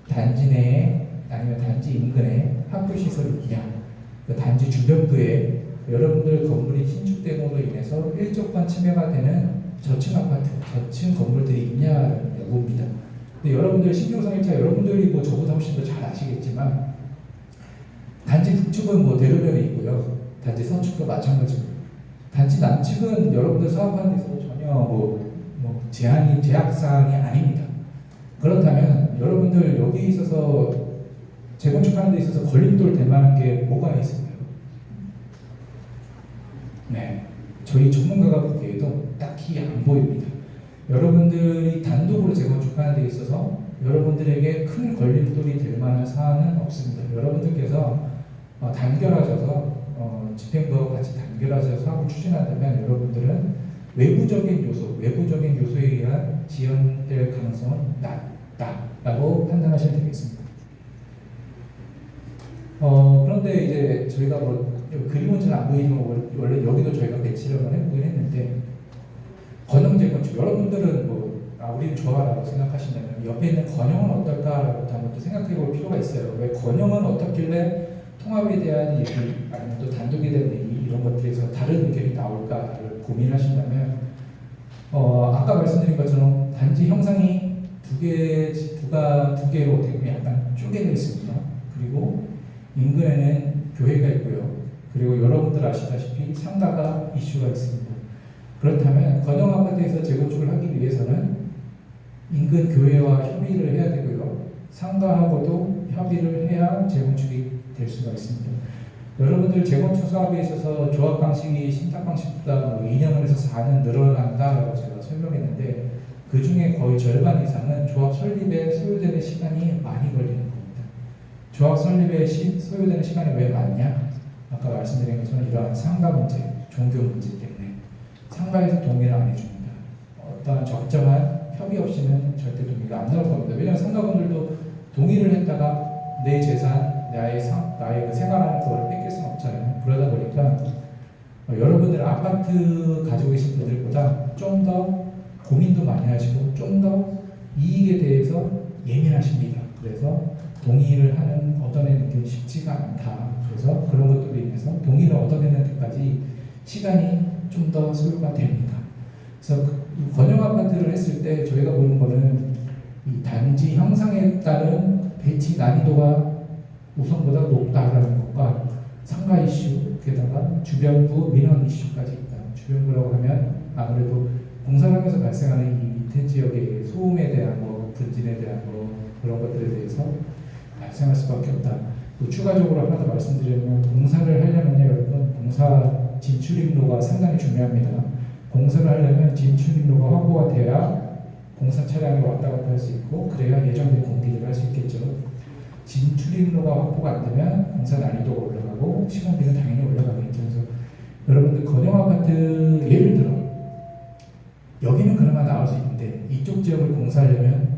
단지 내에 아니면 단지 인근에 학교시설이 있냐, 그 단지 주변부에 여러분들 건물이 신축됨으로 인해서 일조권 침해가 되는 저층 아파트, 저층 건물들이 있냐는 여부입니다. 근데 여러분들 신규구성 1차 여러분들이 저보다 훨씬 더 잘 아시겠지만 단지 북측은 대로변에 있고요. 단지 서측도 마찬가지고요. 단지 남측은 여러분들 사업하는 데 있어서 전혀 제약사항이 아닙니다. 그렇다면 여러분들 여기 있어서 재건축하는 데 있어서 걸림돌 될 만한 게 뭐가 있을까요? 네, 저희 전문가가 보기에도 딱히 안 보입니다. 여러분들이 단독으로 재건축하는 데 있어서 여러분들에게 큰 걸림돌이 될 만한 사안은 없습니다. 여러분들께서 단결하셔서 집행부와 같이 단결하셔서 사업을 추진한다면 여러분들은 외부적인 요소에 의한 지연될 가능성은 낮다라고 판단하시면 되겠습니다. 그런데 이제 저희가 그림은 잘 안 보이지만 원래 여기도 저희가 배치를 해보긴 했는데 건영 재건축 여러분들은 우리는 좋아라고 생각하신다면 옆에 있는 건영은 어떨까라고 한번 또 생각해볼 필요가 있어요. 왜 건영은 어떻길래 통합에 대한 얘기 아니면 또 단독에 대한 얘기 이런 것들에서 다른 의견이 나올까를 고민하신다면 아까 말씀드린 것처럼 단지 형상이 두 개로 어떻게 보면 약간 쪼개져 있습니다. 그리고 인근에는 교회가 있고요. 그리고 여러분들 아시다시피 상가가 이슈가 있습니다. 그렇다면 건영 아파트에서 재건축을 하기 위해서는 인근 교회와 협의를 해야 되고요. 상가하고도 협의를 해야 재건축이 될 수가 있습니다. 여러분들 재건축 사업에 있어서 조합 방식이 신탁 방식보다 뭐 2년에서 4년 늘어난다라고 제가 설명했는데 그 중에 거의 절반 이상은 조합 설립에 소요되는 시간이 많이 걸리는 겁니다. 조합 설립에 소요되는 시간이 왜 많냐? 아까 말씀드린 것처럼 이러한 상가 문제, 종교 문제 때문에 상가에서 동의를 안 해줍니다. 어떠한 적정한 협의 없이는 절대 동의가 안 나올 겁니다. 왜냐하면 상가분들도 동의를 했다가 내 재산, 나의 그 생활하는 거를 뺏길 수는 없잖아요. 그러다 보니까 여러분들 아파트 가지고 계신 분들보다 좀 더 고민도 많이 하시고 좀 더 이익에 대해서 예민하십니다. 그래서 동의를 얻어내는 게 쉽지가 않다. 그래서 그런 것들로 인해서 동의를 얻어내는 데까지 시간이 좀 더 소요가 됩니다. 그래서 권역 아파트를 했을 때 저희가 보는 거는 이 단지 형상에 따른 배치 난이도가 우선보다 높다라는 것과 상가 이슈, 게다가 주변부 민원 이슈까지 있다. 주변부라고 하면 아무래도 공사를 하면서 발생하는 이 밑에 지역의 소음에 대한 분진에 대한 그런 것들에 대해서 발생할 수밖에 없다. 또 추가적으로 하나 더 말씀드리면 공사를 하려면요, 여러분 공사 진출입로가 상당히 중요합니다. 공사를 하려면 진출입로가 확보가 돼야 공사 차량이 왔다 갔다 할 수 있고 그래야 예정된 공기를 할 수 있겠죠. 진출입로가 확보가 안 되면 공사 난이도가 올라가고 시공비는 당연히 올라가겠죠. 그래서 여러분들 권역 아파트 예를 들어 여기는 그나마 나올 수 있는데 이쪽 지역을 공사하려면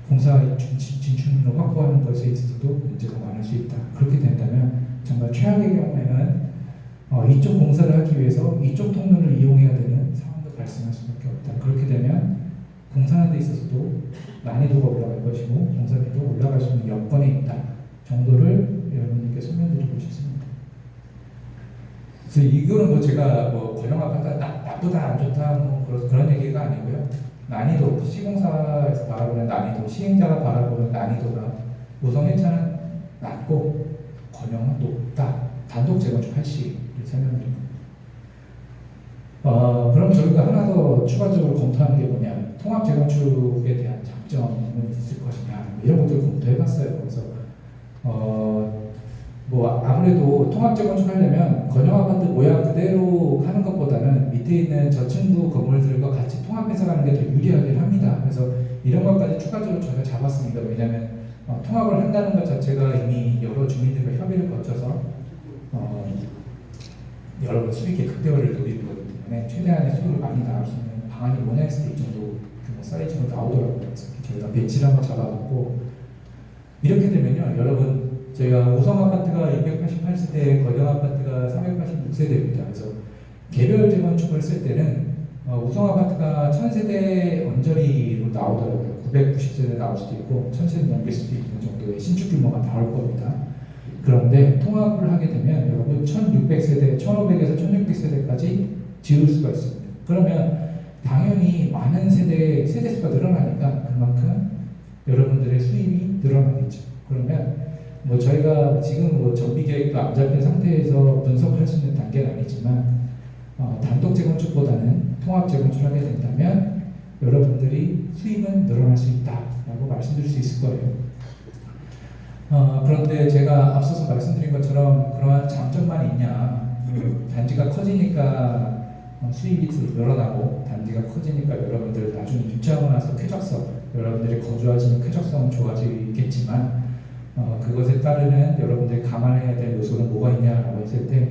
공사 진출입로 확보하는 것에 있어서도 문제가 많을 수 있다. 그렇게 된다면 정말 최악의 경우에는 이쪽 공사를 하기 위해서 이쪽 통로를 이용해야 되는 상황도 발생할 수밖에 없다. 그렇게 되면 공사하는 데 있어서도 난이도가 올라갈 것이고 공사비도 올라갈 수 있는 여건에 있다 정도를 여러분들께 설명드리고 싶습니다. 그래서 이거는 제가 권역 아파트가 나쁘다 안 좋다 그런 얘기가 아니고요. 난이도, 시공사에서 바라보는 난이도, 시행자가 바라보는 난이도가 우선 1차는 낮고 권역은 높다. 단독 재건축 할 시를 설명드립니다. 그럼 저희가 하나 더 추가적으로 검토하는 게 뭐냐, 통합 재건축에 대한 장점은 있을 것이냐 이런 것들을 검토해봤어요. 그래서 아무래도 통합 재건축 하려면 권역 아파트 모양 그대로 하는 것보다는 밑에 있는 저층부 건물들과 같이 통합해서 가는 게 더 유리하긴 합니다. 그래서 이런 것까지 추가적으로 저희가 잡았습니다. 왜냐하면 통합을 한다는 것 자체가 이미 여러 주민들과 협의를 거쳐서 여러 수익의 극대화를 노리는 거기 때문에 최대한의 수익을 많이 나올 수 있는 방안이 원했을 때 이 정도 규모 사이즈로 나오더라고요. 그래서 저희가 배치를 한번 잡아봤고 이렇게 되면요, 여러분 저희가 우성 아파트가 288세대, 권역 아파트가 386세대입니다. 그래서 개별 재건축을 쓸 때는 우성 아파트가 1000세대 언저리로 나오더라고요. 990세대 나올 수도 있고 1000세대 넘길 수도 있는 정도의 신축 규모가 나올 겁니다. 그런데 통합을 하게 되면 여러분 1600세대, 1500에서 1600세대까지 지을 수가 있습니다. 그러면 당연히 많은 세대수가 늘어나니까 그만큼 여러분들의 수입이 늘어나겠죠. 그러면 저희가 지금 정비 계획도 안 잡힌 상태에서 분석할 수 있는 단계는 아니지만 단독 재건축보다는 통합 재건축을 하게 된다면 여러분들이 수입은 늘어날 수 있다라고 말씀드릴 수 있을 거예요. 그런데 제가 앞서서 말씀드린 것처럼 그러한 장점만 있냐, 단지가 커지니까 수입이 늘어나고 단지가 커지니까 여러분들 나중에 입주하고 나서 쾌적성, 여러분들이 거주하시는 쾌적성은 좋아지겠지만 그것에 따르는 여러분들이 감안해야 될 요소는 뭐가 있냐라고 했을 때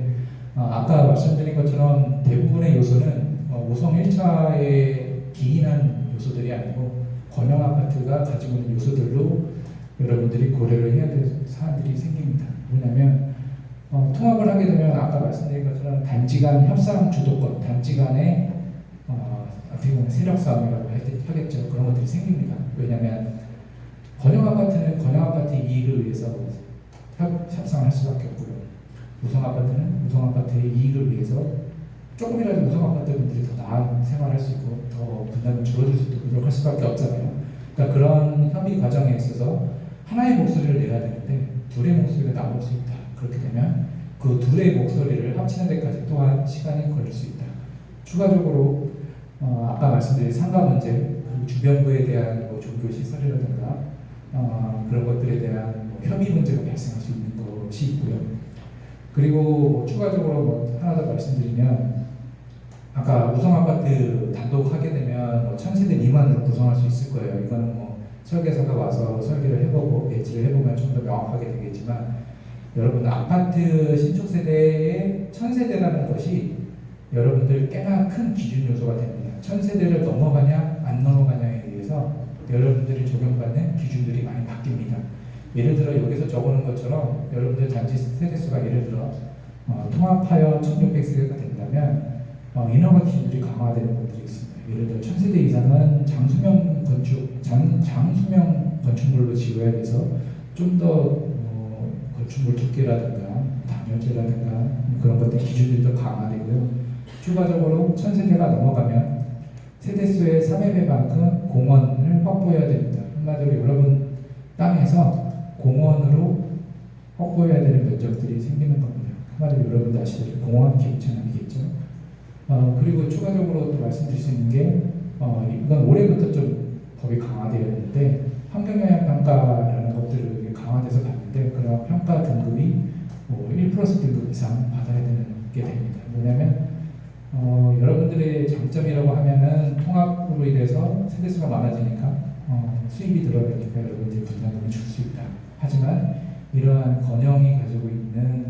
아까 말씀드린 것처럼 대부분의 요소는 우성 1차의 기인한 요소들이 아니고 권역 아파트가 가지고 있는 요소들로 여러분들이 고려를 해야 될 사안들이 생깁니다. 뭐냐면 통합을 하게 되면 아까 말씀드린 것처럼 단지 간 협상 주도권, 단지 간의 어떻게 보면 세력 싸움이라고 하겠죠. 그런 것들이 생깁니다. 왜냐하면 권역 아파트는 권역 아파트의 이익을 위해서 협상을 할 수밖에 없고요. 우성 아파트는 우성 아파트의 이익을 위해서 조금이라도 우성 아파트 분들이 더 나은 생활을 할 수 있고 더 분담을 줄어들 수 있도록 노력할 수밖에 없잖아요. 그러니까 그런 협의 과정에 있어서 하나의 목소리를 내야 되는데 둘의 목소리가 나올 수 있다. 그렇게 되면 그 둘의 목소리를 합치는 데까지 또한 시간이 걸릴 수 있다. 추가적으로 아까 말씀드린 상가 문제, 그리고 주변부에 대한 종교 시설이라든가 그런 것들에 대한 뭐 협의 문제가 발생할 수 있는 것이 있고요. 그리고 뭐 추가적으로 뭐 하나 더 말씀드리면 아까 우성아파트 단독 하게 되면 뭐 1000세대 미만으로 구성할 수 있을 거예요. 이거는 뭐 설계사가 와서 설계를 해보고 배치를 해보면 좀 더 명확하게 되겠지만 여러분 아파트 신축 세대의 1000세대라는 것이 여러분들 꽤나 큰 기준 요소가 됩니다. 1000세대를 넘어가냐 안 넘어가냐에 의해서 여러분들이 적용받는 기준들이 많이 바뀝니다. 예를 들어 여기서 적어놓은 것처럼 여러분들 단지 세대수가 예를 들어 통합하여 1600세대가 된다면 인허가 기준들이 강화되는 것들이 있습니다. 예를 들어 1000세대 이상은 장수명 건축물로 지어야 돼서 좀 더 건축물 두께라든가 단열재라든가 그런 것들 기준들도 강화되고요. 추가적으로 1000세대가 넘어가면 세대수의 3회 배만큼 공원을 확보해야 됩니다. 한마디로 여러분 땅에서 공원으로 확보해야 되는 면적들이 생기는 겁니다. 한마디로 여러분도 아시다시피 공원 기후천연이겠죠. 그리고 추가적으로 또 말씀드릴 수 있는 게 이건 올해부터 좀 법이 강화되어 있는데 환경영향 평가라는 것들을 강화돼서 봤는데 그런 평가 등급이 1+ 등급 이상 받아야 되는 게 됩니다. 뭐냐면 여러분들의 장점이라고 하면은 통합으로 인해서 세대수가 많아지니까 수입이 들어가니까 여러분들이 분담금을 줄 수 있다. 하지만 이러한 건영이 가지고 있는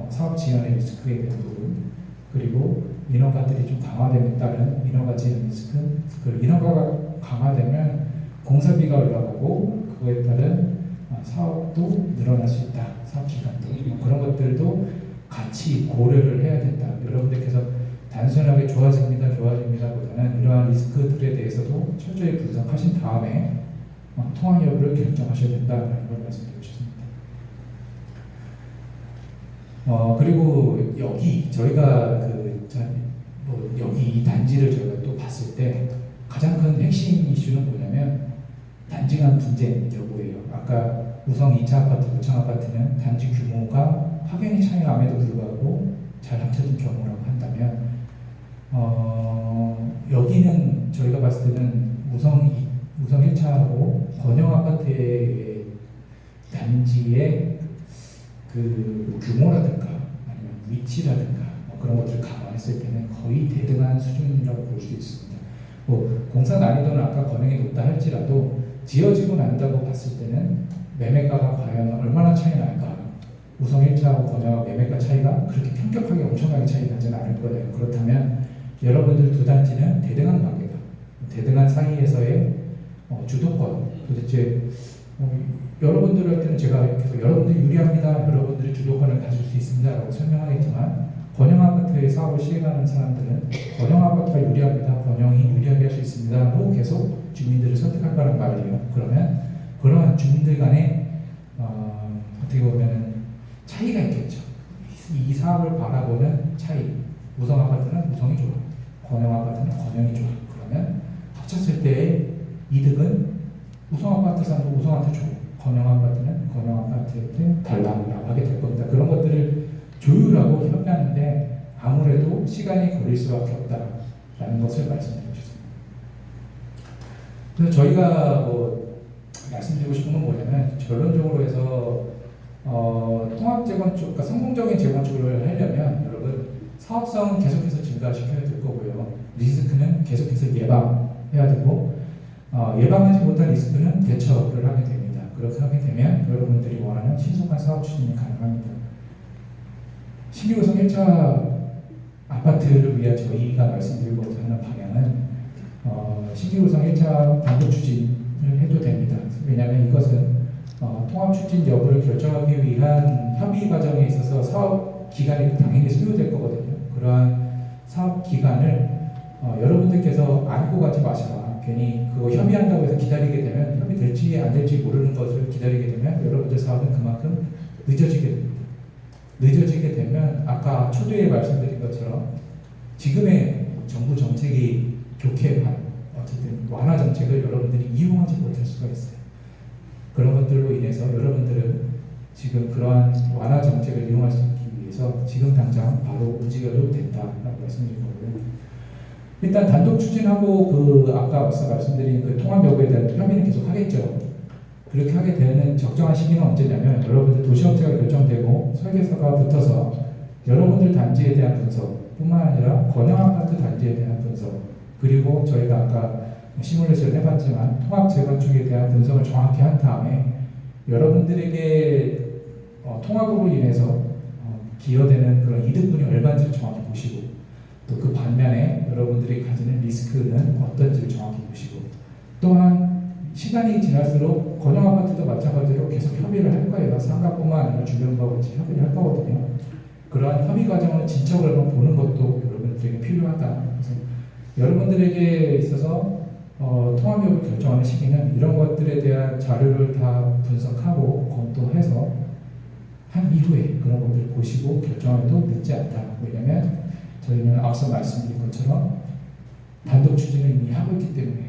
사업 지원의 리스크에 대한 부분 그리고 인허가들이 좀 강화됨에 따른 인허가 지원 리스크 그리고 인허가가 강화되면 공사비가 올라가고 그거에 따른 사업도 늘어날 수 있다. 사업 기간도 그런 것들도 같이 고려를 해야 된다. 여러분들께서 단순하게 좋아집니다 보다는 이러한 리스크들에 대해서도 철저히 분석하신 다음에 통합 여부를 결정하셔야 된다는 걸 말씀드리고 싶습니다. 그리고 여기 저희가 여기 이 단지를 저희가 또 봤을 때 가장 큰 핵심 이슈는 뭐냐면 단지 간 분쟁 여부예요. 아까 우성 2차 아파트, 우청 아파트는 단지 규모가 확연히 차이남에도 불구하고 잘 합쳐진 경우라고 한다면 여기는 저희가 봤을 때는 우성 1차하고 권영 아파트의 단지의 그 규모라든가 아니면 위치라든가 그런 것들을 감안했을 때는 거의 대등한 수준이라고 볼 수 있습니다. 공사 난이도는 아까 권영이 높다 할지라도 지어지고 난다고 봤을 때는 매매가가 과연 얼마나 차이 날까? 우성 1차하고 권영하고 매매가 차이가 그렇게 편격하게 엄청나게 차이 나지는 않을 거예요. 그렇다면 여러분들 두 단지는 대등한 관계다. 대등한 사이에서의 주도권. 도대체 여러분들한테는 제가 계속 여러분들이 유리합니다. 여러분들이 주도권을 가질 수 있습니다. 라고 설명하겠지만 권영 아파트의 사업을 시행하는 사람들은 권영 아파트가 유리합니다. 권영이 유리하게 할 수 있습니다. 로 계속 주민들을 설득할 거란 말이에요. 그러면 그러한 주민들 간에 어떻게 보면 차이가 있겠죠. 이 사업을 바라보는 차이. 우성 아파트는 우성이 좋아. 권영 아파트는 권영이 좋아. 그러면 합쳤을 때의 이득은 우성 아파트 사람도 우성 아파트 좋고 권영 아파트는 권영 아파트한테 달라고 하게 될 겁니다. 그런 것들을 조율하고 협의하는데 아무래도 시간이 걸릴 수밖에 없다라는 것을 말씀드리고 싶습니다. 그래서 저희가 말씀드리고 싶은 건 뭐냐면 결론적으로 해서 통합 재건축, 그러니까 성공적인 재건축을 하려면 여러분 사업성은 계속해서 증가시켜야 될 거고요. 리스크는 계속해서 예방해야 되고 예방하지 못한 리스크는 대처를 하게 됩니다. 그렇게 하게 되면 여러분들이 원하는 신속한 사업 추진이 가능합니다. 신규구성 1차 아파트를 위한 저희가 말씀드리고자 하는 방향은 신규구성 1차 단독 추진을 해도 됩니다. 왜냐하면 이것은 통합 추진 여부를 결정하기 위한 협의 과정에 있어서 사업 기간이 당연히 소요될 거거든요. 그러한 사업 기간을 여러분들께서 안고 가지 마셔라. 괜히 그거 협의한다고 해서 기다리게 되면 협의될지 안 될지 모르는 것을 기다리게 되면 여러분들 사업은 그만큼 늦어지게 됩니다. 늦어지게 되면 아까 초두에 말씀드린 것처럼 지금의 정부 정책이 좋게 어쨌든 완화 정책을 여러분들이 이용하지 못할 수가 있어요. 그런 것들로 인해서 여러분들은 지금 그러한 완화 정책을 이용할 수 있기 위해서 지금 당장 바로 움직여도 된다라고 말씀드린 거고요. 일단 단독 추진하고 아까 말씀드린 그 통합 여부에 대한 협의는 계속 하겠죠. 그렇게 하게 되는 적정한 시기는 언제냐면 여러분들 도시업체가 결정되고 설계서가 붙어서 여러분들 단지에 대한 분석뿐만 아니라 권역아파트 단지에 대한 분석, 그리고 저희가 아까 시뮬레이션을 해봤지만 통합 재건축에 대한 분석을 정확히 한 다음에 여러분들에게 통합으로 인해서 기여되는 그런 이득분이 얼마인지를 정확히 보시고, 또 그 반면에 여러분들이 가지는 리스크는 어떤지를 정확히 보시고, 또한 시간이 지날수록 권역아파트도 마찬가지로 계속 협의를 할 거예요. 상가뿐만 아니라 주변과 같이 협의를 할 거거든요. 그러한 협의 과정을 진척을 한번 보는 것도 여러분들에게 필요하다. 그래서 여러분들에게 있어서 통합 여부를 결정하는 시기는 이런 것들에 대한 자료를 다 분석하고 검토해서 한 이후에 그런 것들을 보시고 결정해도 늦지 않다. 왜냐하면 저희는 앞서 말씀드린 것처럼 단독 추진을 이미 하고 있기 때문에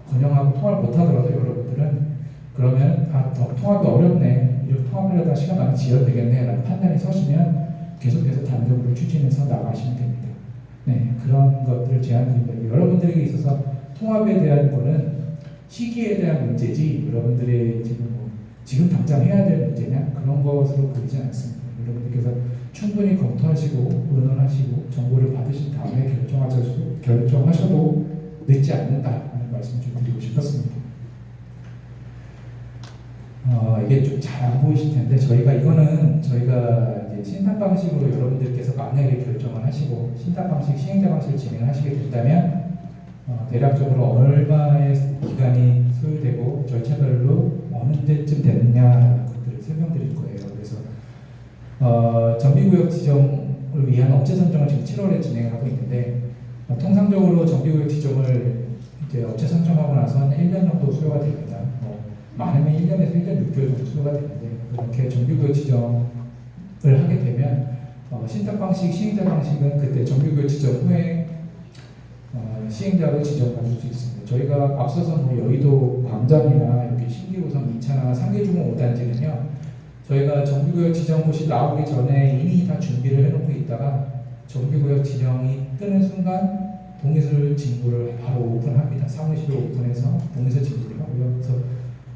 권역하고 통합을 못하더라도 여러분들은 그러면 통합이 어렵네, 이렇게 통합을 하다 시간 많이 지연되겠네 라는 판단이 서시면 계속해서 단독으로 추진해서 나가시면 됩니다. 네, 그런 것들을 제안드립니다. 여러분들에게 있어서 통합에 대한 거는 시기에 대한 문제지 여러분들의 지금 당장 해야 될 문제냐 그런 것으로 보이지 않습니다. 여러분들께서 충분히 검토하시고 의논하시고 정보를 받으신 다음에 결정하셔도 늦지 않는다라는 말씀 좀 드리고 싶었습니다. 이게 좀 잘 안 보이실 텐데 저희가 이제 신탁 방식으로 여러분들께서 만약에 결정을 하시고 신탁 방식, 시행자 방식을 진행하시게 된다면 대략적으로 얼마의 기간이 소요되고 절차별로 어느 때쯤 됐느냐라는 것들을 설명드릴 거예요. 그래서 정비구역 지정을 위한 업체 선정을 지금 7월에 진행하고 있는데 통상적으로 정비구역 지정을 이제 업체 선정하고 나서 한 1년 정도 소요가 됩니다. 많으면 1년에서 1년 6개월 정도 소요가 되는데 그렇게 정비구역 지정을 하게 되면 신탁 방식, 시행자 방식은 그때 정비구역 지정 후에 시행자로 지정받을 수 있습니다. 저희가 앞서서 여의도 광장이나 여기 신기호성 2차나 상계주공 5단지는요, 저희가 정비구역 지정곳이 나오기 전에 이미 다 준비를 해놓고 있다가 정비구역 지정이 뜨는 순간 동의서 진구를 바로 오픈합니다. 사무실을 오픈해서 동의서 진구를 하고요. 그래서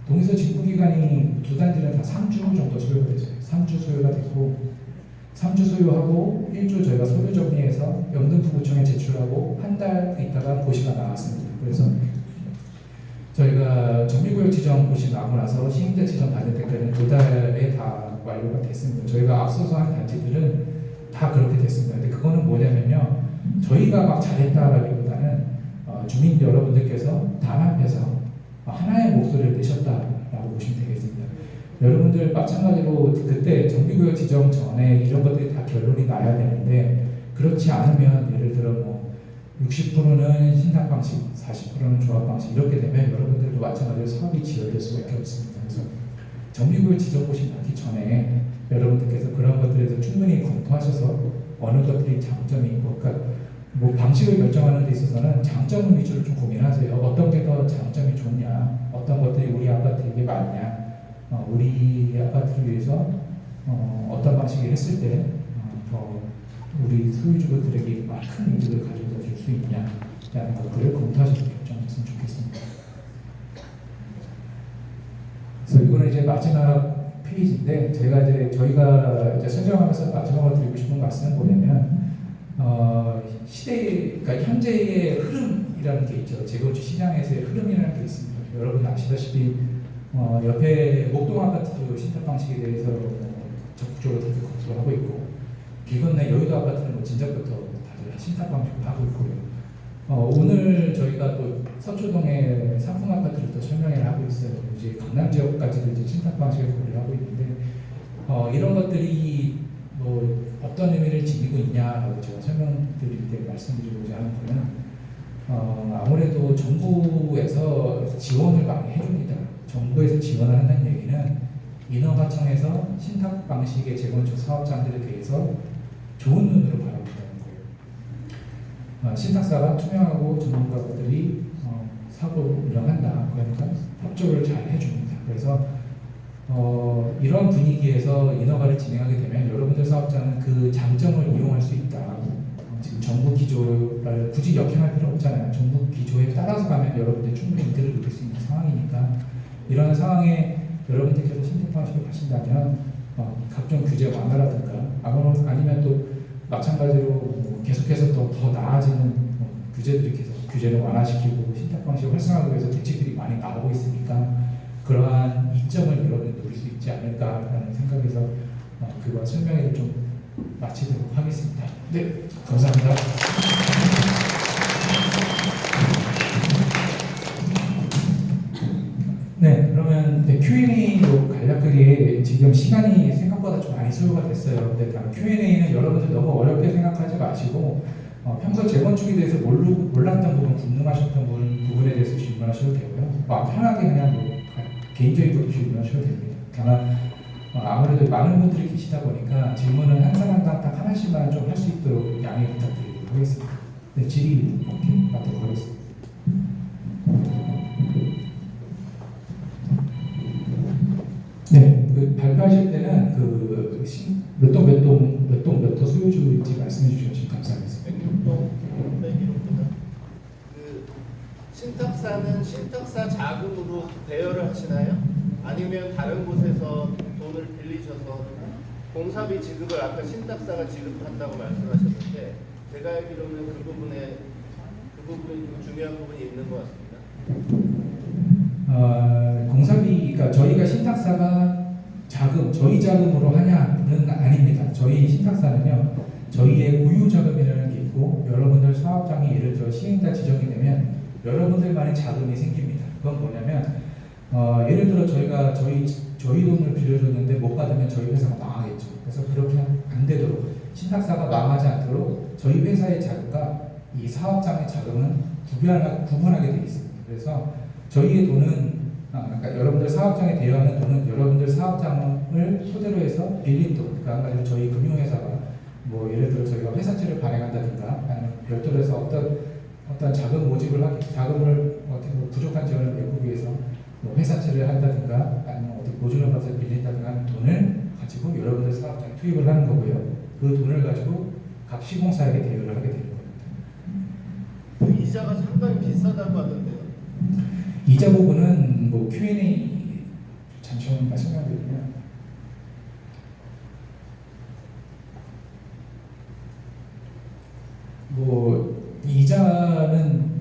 동의서 진구 기간이 두 단지는 다 3주 정도 소요가 됐어요. 3주 소요가 됐고 3주 소요하고 1주 저희가 서류 정리해서 영등포구청에 제출하고 한 달 있다가 고시가 나왔습니다. 그래서 저희가 정비구역 지정 고시 나고 나서 시행자 지정 받을 때까지는 두 달에 다 완료가 됐습니다. 저희가 앞서서 한 단지들은 다 그렇게 됐습니다. 근데 그거는 뭐냐면요, 저희가 막 잘했다라기보다는 주민 여러분들께서 단합해서 하나의 목소리를 내셨다라고 보시면 되겠습니다. 여러분들 마찬가지로 그때 정비구역 지정 전에 이런 것들이 다 결론이 나야 되는데 그렇지 않으면 예를 들어 60%는 신탁 방식, 40%는 조합 방식 이렇게 되면 여러분들도 마찬가지로 사업이 지연될 수밖에 없습니다. 그래서 정비구역 지정고시 나기 전에 여러분들께서 그런 것들에 대해서 충분히 검토하셔서 어느 것들이 장점이 있고, 그러니까 방식을 결정하는 데 있어서는 장점 위주로 좀 고민하세요. 어떤 게 더 장점이 좋냐, 어떤 것들이 우리 아파트에게 맞냐, 우리 아파트를 위해서 어떤 방식을 했을 때 더 우리 소유주들에게 큰 이득을 가져다 줄 수 있냐라는 것들을 검토하셔서 결정하셨으면 좋겠습니다. 그래서 이거는 이제 마지막 페이지인데 저희가 이제 설명하면서 마지막으로 드리고 싶은 말씀은 뭐냐면 그러니까 현재의 흐름이라는 게 있죠. 재건축 시장에서의 흐름이라는 게 있습니다. 여러분 아시다시피 옆에 목동 아파트도 신탁 방식에 대해서 적극적으로 다들 검토를 하고 있고, 길 건너 여의도 아파트는 진작부터 다들 신탁 방식을 하고 있고요. 오늘 저희가 또 서초동의 상품 아파트를 또 설명을 하고 있어요. 이제 강남 지역까지도 이제 신탁 방식을 고려하고 있는데 이런 것들이 어떤 의미를 지니고 있냐라고 제가 설명드릴 때 말씀드리고자 하는 거는 아무래도 정부에서 지원을 많이 해줍니다. 정부에서 지원을 한다는 얘기는 인허가청에서 신탁 방식의 재건축 사업장들에 대해서 좋은 눈으로 바라본다는 거예요. 신탁사가 투명하고 전문가들이 사업을 운영한다. 그러니까 협조를 잘 해줍니다. 그래서 이런 분위기에서 인허가를 진행하게 되면 여러분들 사업자는 그 장점을 이용할 수 있다. 지금 정부 기조를 굳이 역행할 필요 없잖아요. 정부 기조에 따라서 가면 여러분들 충분히 이득을 누릴 수 있는 상황이니까 이런 상황에 여러분들께서 신탁 방식을 하신다면 각종 규제 완화라든가 아니면 또 마찬가지로 계속해서 더 나아지는 규제들이 계속 규제를 완화시키고 신탁 방식을 활성화하기 위해서 대책들이 많이 나오고 있으니까 그러한 이점을 여러분이 노릴 수 있지 않을까라는 생각에서 그와 설명회를 좀 마치도록 하겠습니다. 네, 감사합니다. 네, 그러면 Q&A로 간략하게 지금 시간이 생각보다 좀 많이 소요가 됐어요. 근데 Q&A는 여러분들 너무 어렵게 생각하지 마시고 평소 재건축에 대해서 몰랐던 부분, 궁금하셨던 부분에 대해서 질문하셔도 되고요. 편하게 그냥 개인적인 것도 질문하셔도 됩니다. 다만 아무래도 많은 분들이 계시다 보니까 질문은 한 사람당 딱 하나씩만 좀 할 수 있도록 양해 부탁드리도록 하겠습니다. 네, 질의 이렇게 받도록 하겠습니다. 네, 발표하실 때는 몇 동 몇 호 소유주인지 말씀해 주시면 감사하겠습니다. 106동 101호입니다. 신탁사는 신탁사 자금으로 대여를 하시나요? 아니면 다른 곳에서 돈을 빌리셔서 공사비 지급을 아까 신탁사가 지급한다고 말씀하셨는데 제가 알기로는 그 부분이 좀 중요한 부분이 있는 것 같습니다. 공사비가 저희가 신탁사가 저희 자금으로 하냐는 아닙니다. 저희 신탁사는요, 저희의 고유 자금이라는 게 있고 여러분들 사업장이 예를 들어 시행자 지정이 되면 여러분들만의 자금이 생깁니다. 그건 뭐냐면 예를 들어 저희가 저희 돈을 빌려줬는데 못 받으면 저희 회사가 망하겠죠. 그래서 그렇게 안 되도록 신탁사가 망하지 않도록 저희 회사의 자금과 이 사업장의 자금은 구분하게 되어 있습니다. 그래서 저희의 돈은 그러니까 여러분들 사업장에 대여하는 돈은 여러분들 사업장을 토대로 해서 빌린 돈, 그러니까 한마디로 저희 금융회사가 예를 들어 저희가 회사채를 발행한다든가 아니면 별도로 해서 어떤 자금을 부족한 지원을 메꾸기 위해서 회사채를 한다든가 아니면 어떤 보증을 받아서 빌린다든가 하는 돈을 가지고 여러분들 사업장에 투입을 하는 거고요. 그 돈을 가지고 각 시공사에게 대여를 하게 되는 겁니다. 그 이자가 상당히 비싸다고 하던데요. 이자 부분은 Q&A 잠시만 설명드리면 이자는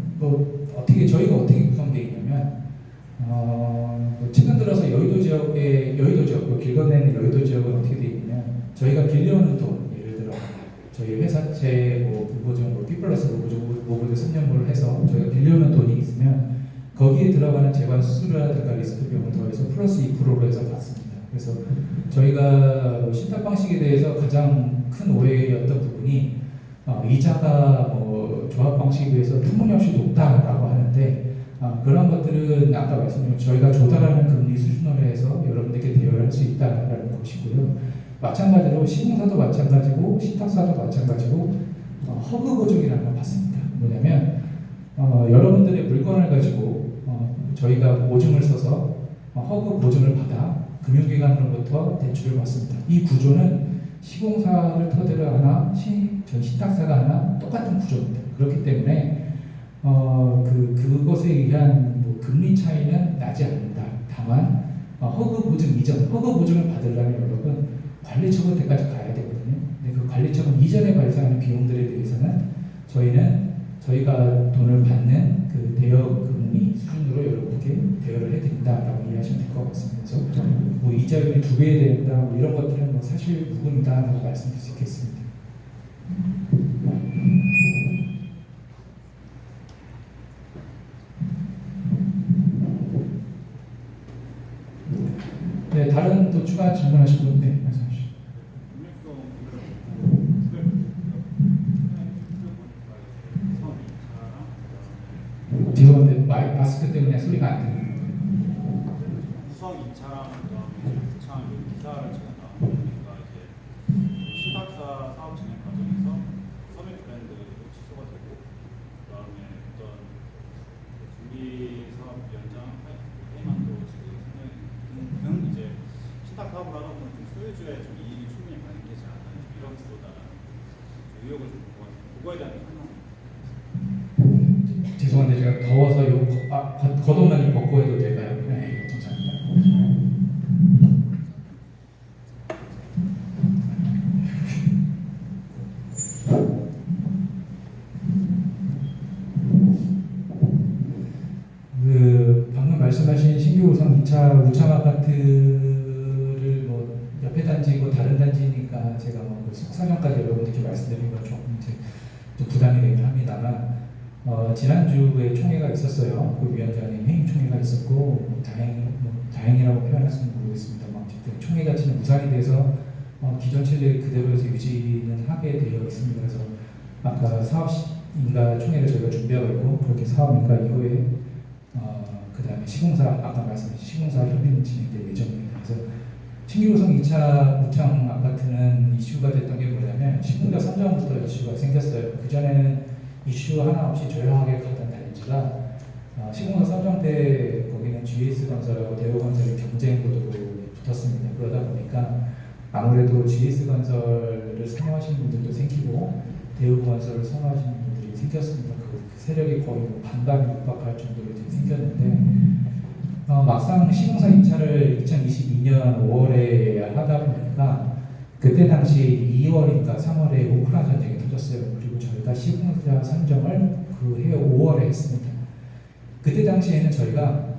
어떻게 저희가 어떻게 구성되어 있냐면 최근 들어서 여의도 지역 길 건너에 있는 여의도 지역은 어떻게 되어 있냐면 저희가 빌려오는 돈 예를 들어 저희 회사채 무보증 B 플러스 무보증 3년물을 해서 저희가 빌려오는 돈이 있으면 거기에 들어가는 재관 수수료라든가 리스크 비용을 더해서 플러스 2%로 해서 받습니다. 그래서 저희가 신탁 방식에 대해서 가장 큰 오해였던 부분이 이자가 조합 방식에 비해서 터무니없이 높다라고 하는데 그런 것들은 아까 말씀드린 저희가 조달하는 금리 수준으로 해서 여러분들께 대여를 할 수 있다는 것이고요. 마찬가지로 시공사도 마찬가지고 신탁사도 마찬가지고 허그 보증이라는 걸 받습니다. 뭐냐면 여러분들의 물건을 가지고 저희가 보증을 써서 허그 보증을 받아 금융기관으로부터 대출을 받습니다. 이 구조는 시공사를 토대로 하나 저희 신탁사가 하나 똑같은 구조입니다. 그렇기 때문에 그것에 의한 금리 차이는 나지 않는다. 다만 허그 보증 이전, 허그 보증을 받으려면 여러분 관리처분 때까지 가야 되거든요. 근데 그 관리처분 이전에 발생하는 비용들에 대해서는 저희가 돈을 받는 그 대여 금리 수준으로 여러분께 대여를 해드린다라고 이해하시면 될 것 같습니다. 그래서 이자율이 2배 된다 이런 것들은 사실 무근이다라고 말씀드릴 수 있겠습니다. 네, 다른 또 추가 질문하신 분, 네, 말씀해 주시죠. 죄송한데 마스크 때문에 소리가 안 들려요. 수석 2차랑 그다음에 2차 기사를 제가 나오니까 이제 신탁사 사업 진행 과정에서 서밋 브랜드 취소가 되고 그다음에 어떤 준비 사업 연장 회의만도 지금 등 이제 신탁 사업을 하다 보면 좀 소유주의 좀 이익이 충분히 반영되지 않는 이런 구조다라는 의혹을 좀 보고 그거에 대한 설명. 죄송한데 제가 더워서 겉옷만 벗고 해도 될까요? 네, 감사합니다. 신규호성 2차 우창 아파트를 뭐 옆에 단지고 다른 단지니까 제가 뭐그 속사정까지 여러분들께 말씀드린 건 조금 이제 좀 부담이 되긴 합니다만 지난주에 총회가 있었어요. 그 위원장님 해임 총회가 있었고 다행이라고 표현할 수는 모르겠습니다. 어쨌든 총회 자체는 무산이 돼서 기존 체제 그대로에서 유지는 하게 되어 있습니다. 그래서 아까 사업인가 총회를 저희가 준비하고 있고 그렇게 사업인가 이후에 그 다음에 시공사 아까 말씀하신 시공사 협의는 진행될 예정입니다. 그래서 신규호성 2차 우창 아파트는 이슈가 됐던 게 뭐냐면 시공자 선정부터 이슈가 생겼어요. 그전에는 이슈 하나 없이 조용하게 갔던 단지가 시공사 선정 때 거기는 GS건설하고 대우건설이 경쟁 구도로 붙었습니다. 그러다 보니까 아무래도 GS건설을 선호하시는 분들도 생기고 대우건설을 선호하시는 분들이 생겼습니다. 그 세력이 거의 뭐 반반이 육박할 정도로 이제 생겼는데 막상 시공사 입찰을 2022년 5월에 하다 보니까 그때 당시 2월인가 3월에 우크라이나 전쟁이 터졌어요. 그리고 저희가 시공사 선정을 그 해 5월에 했습니다. 그때 당시에는 저희가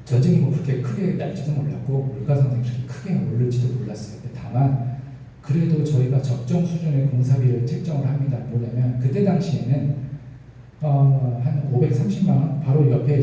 전쟁이 뭐 그렇게 크게 날지도 몰랐고 물가 상승이 그렇게 크게 오를지도 몰랐어요. 다만 그래도 저희가 적정 수준의 공사비를 책정을 합니다. 뭐냐면 그때 당시에는 한 530만 원 바로 옆에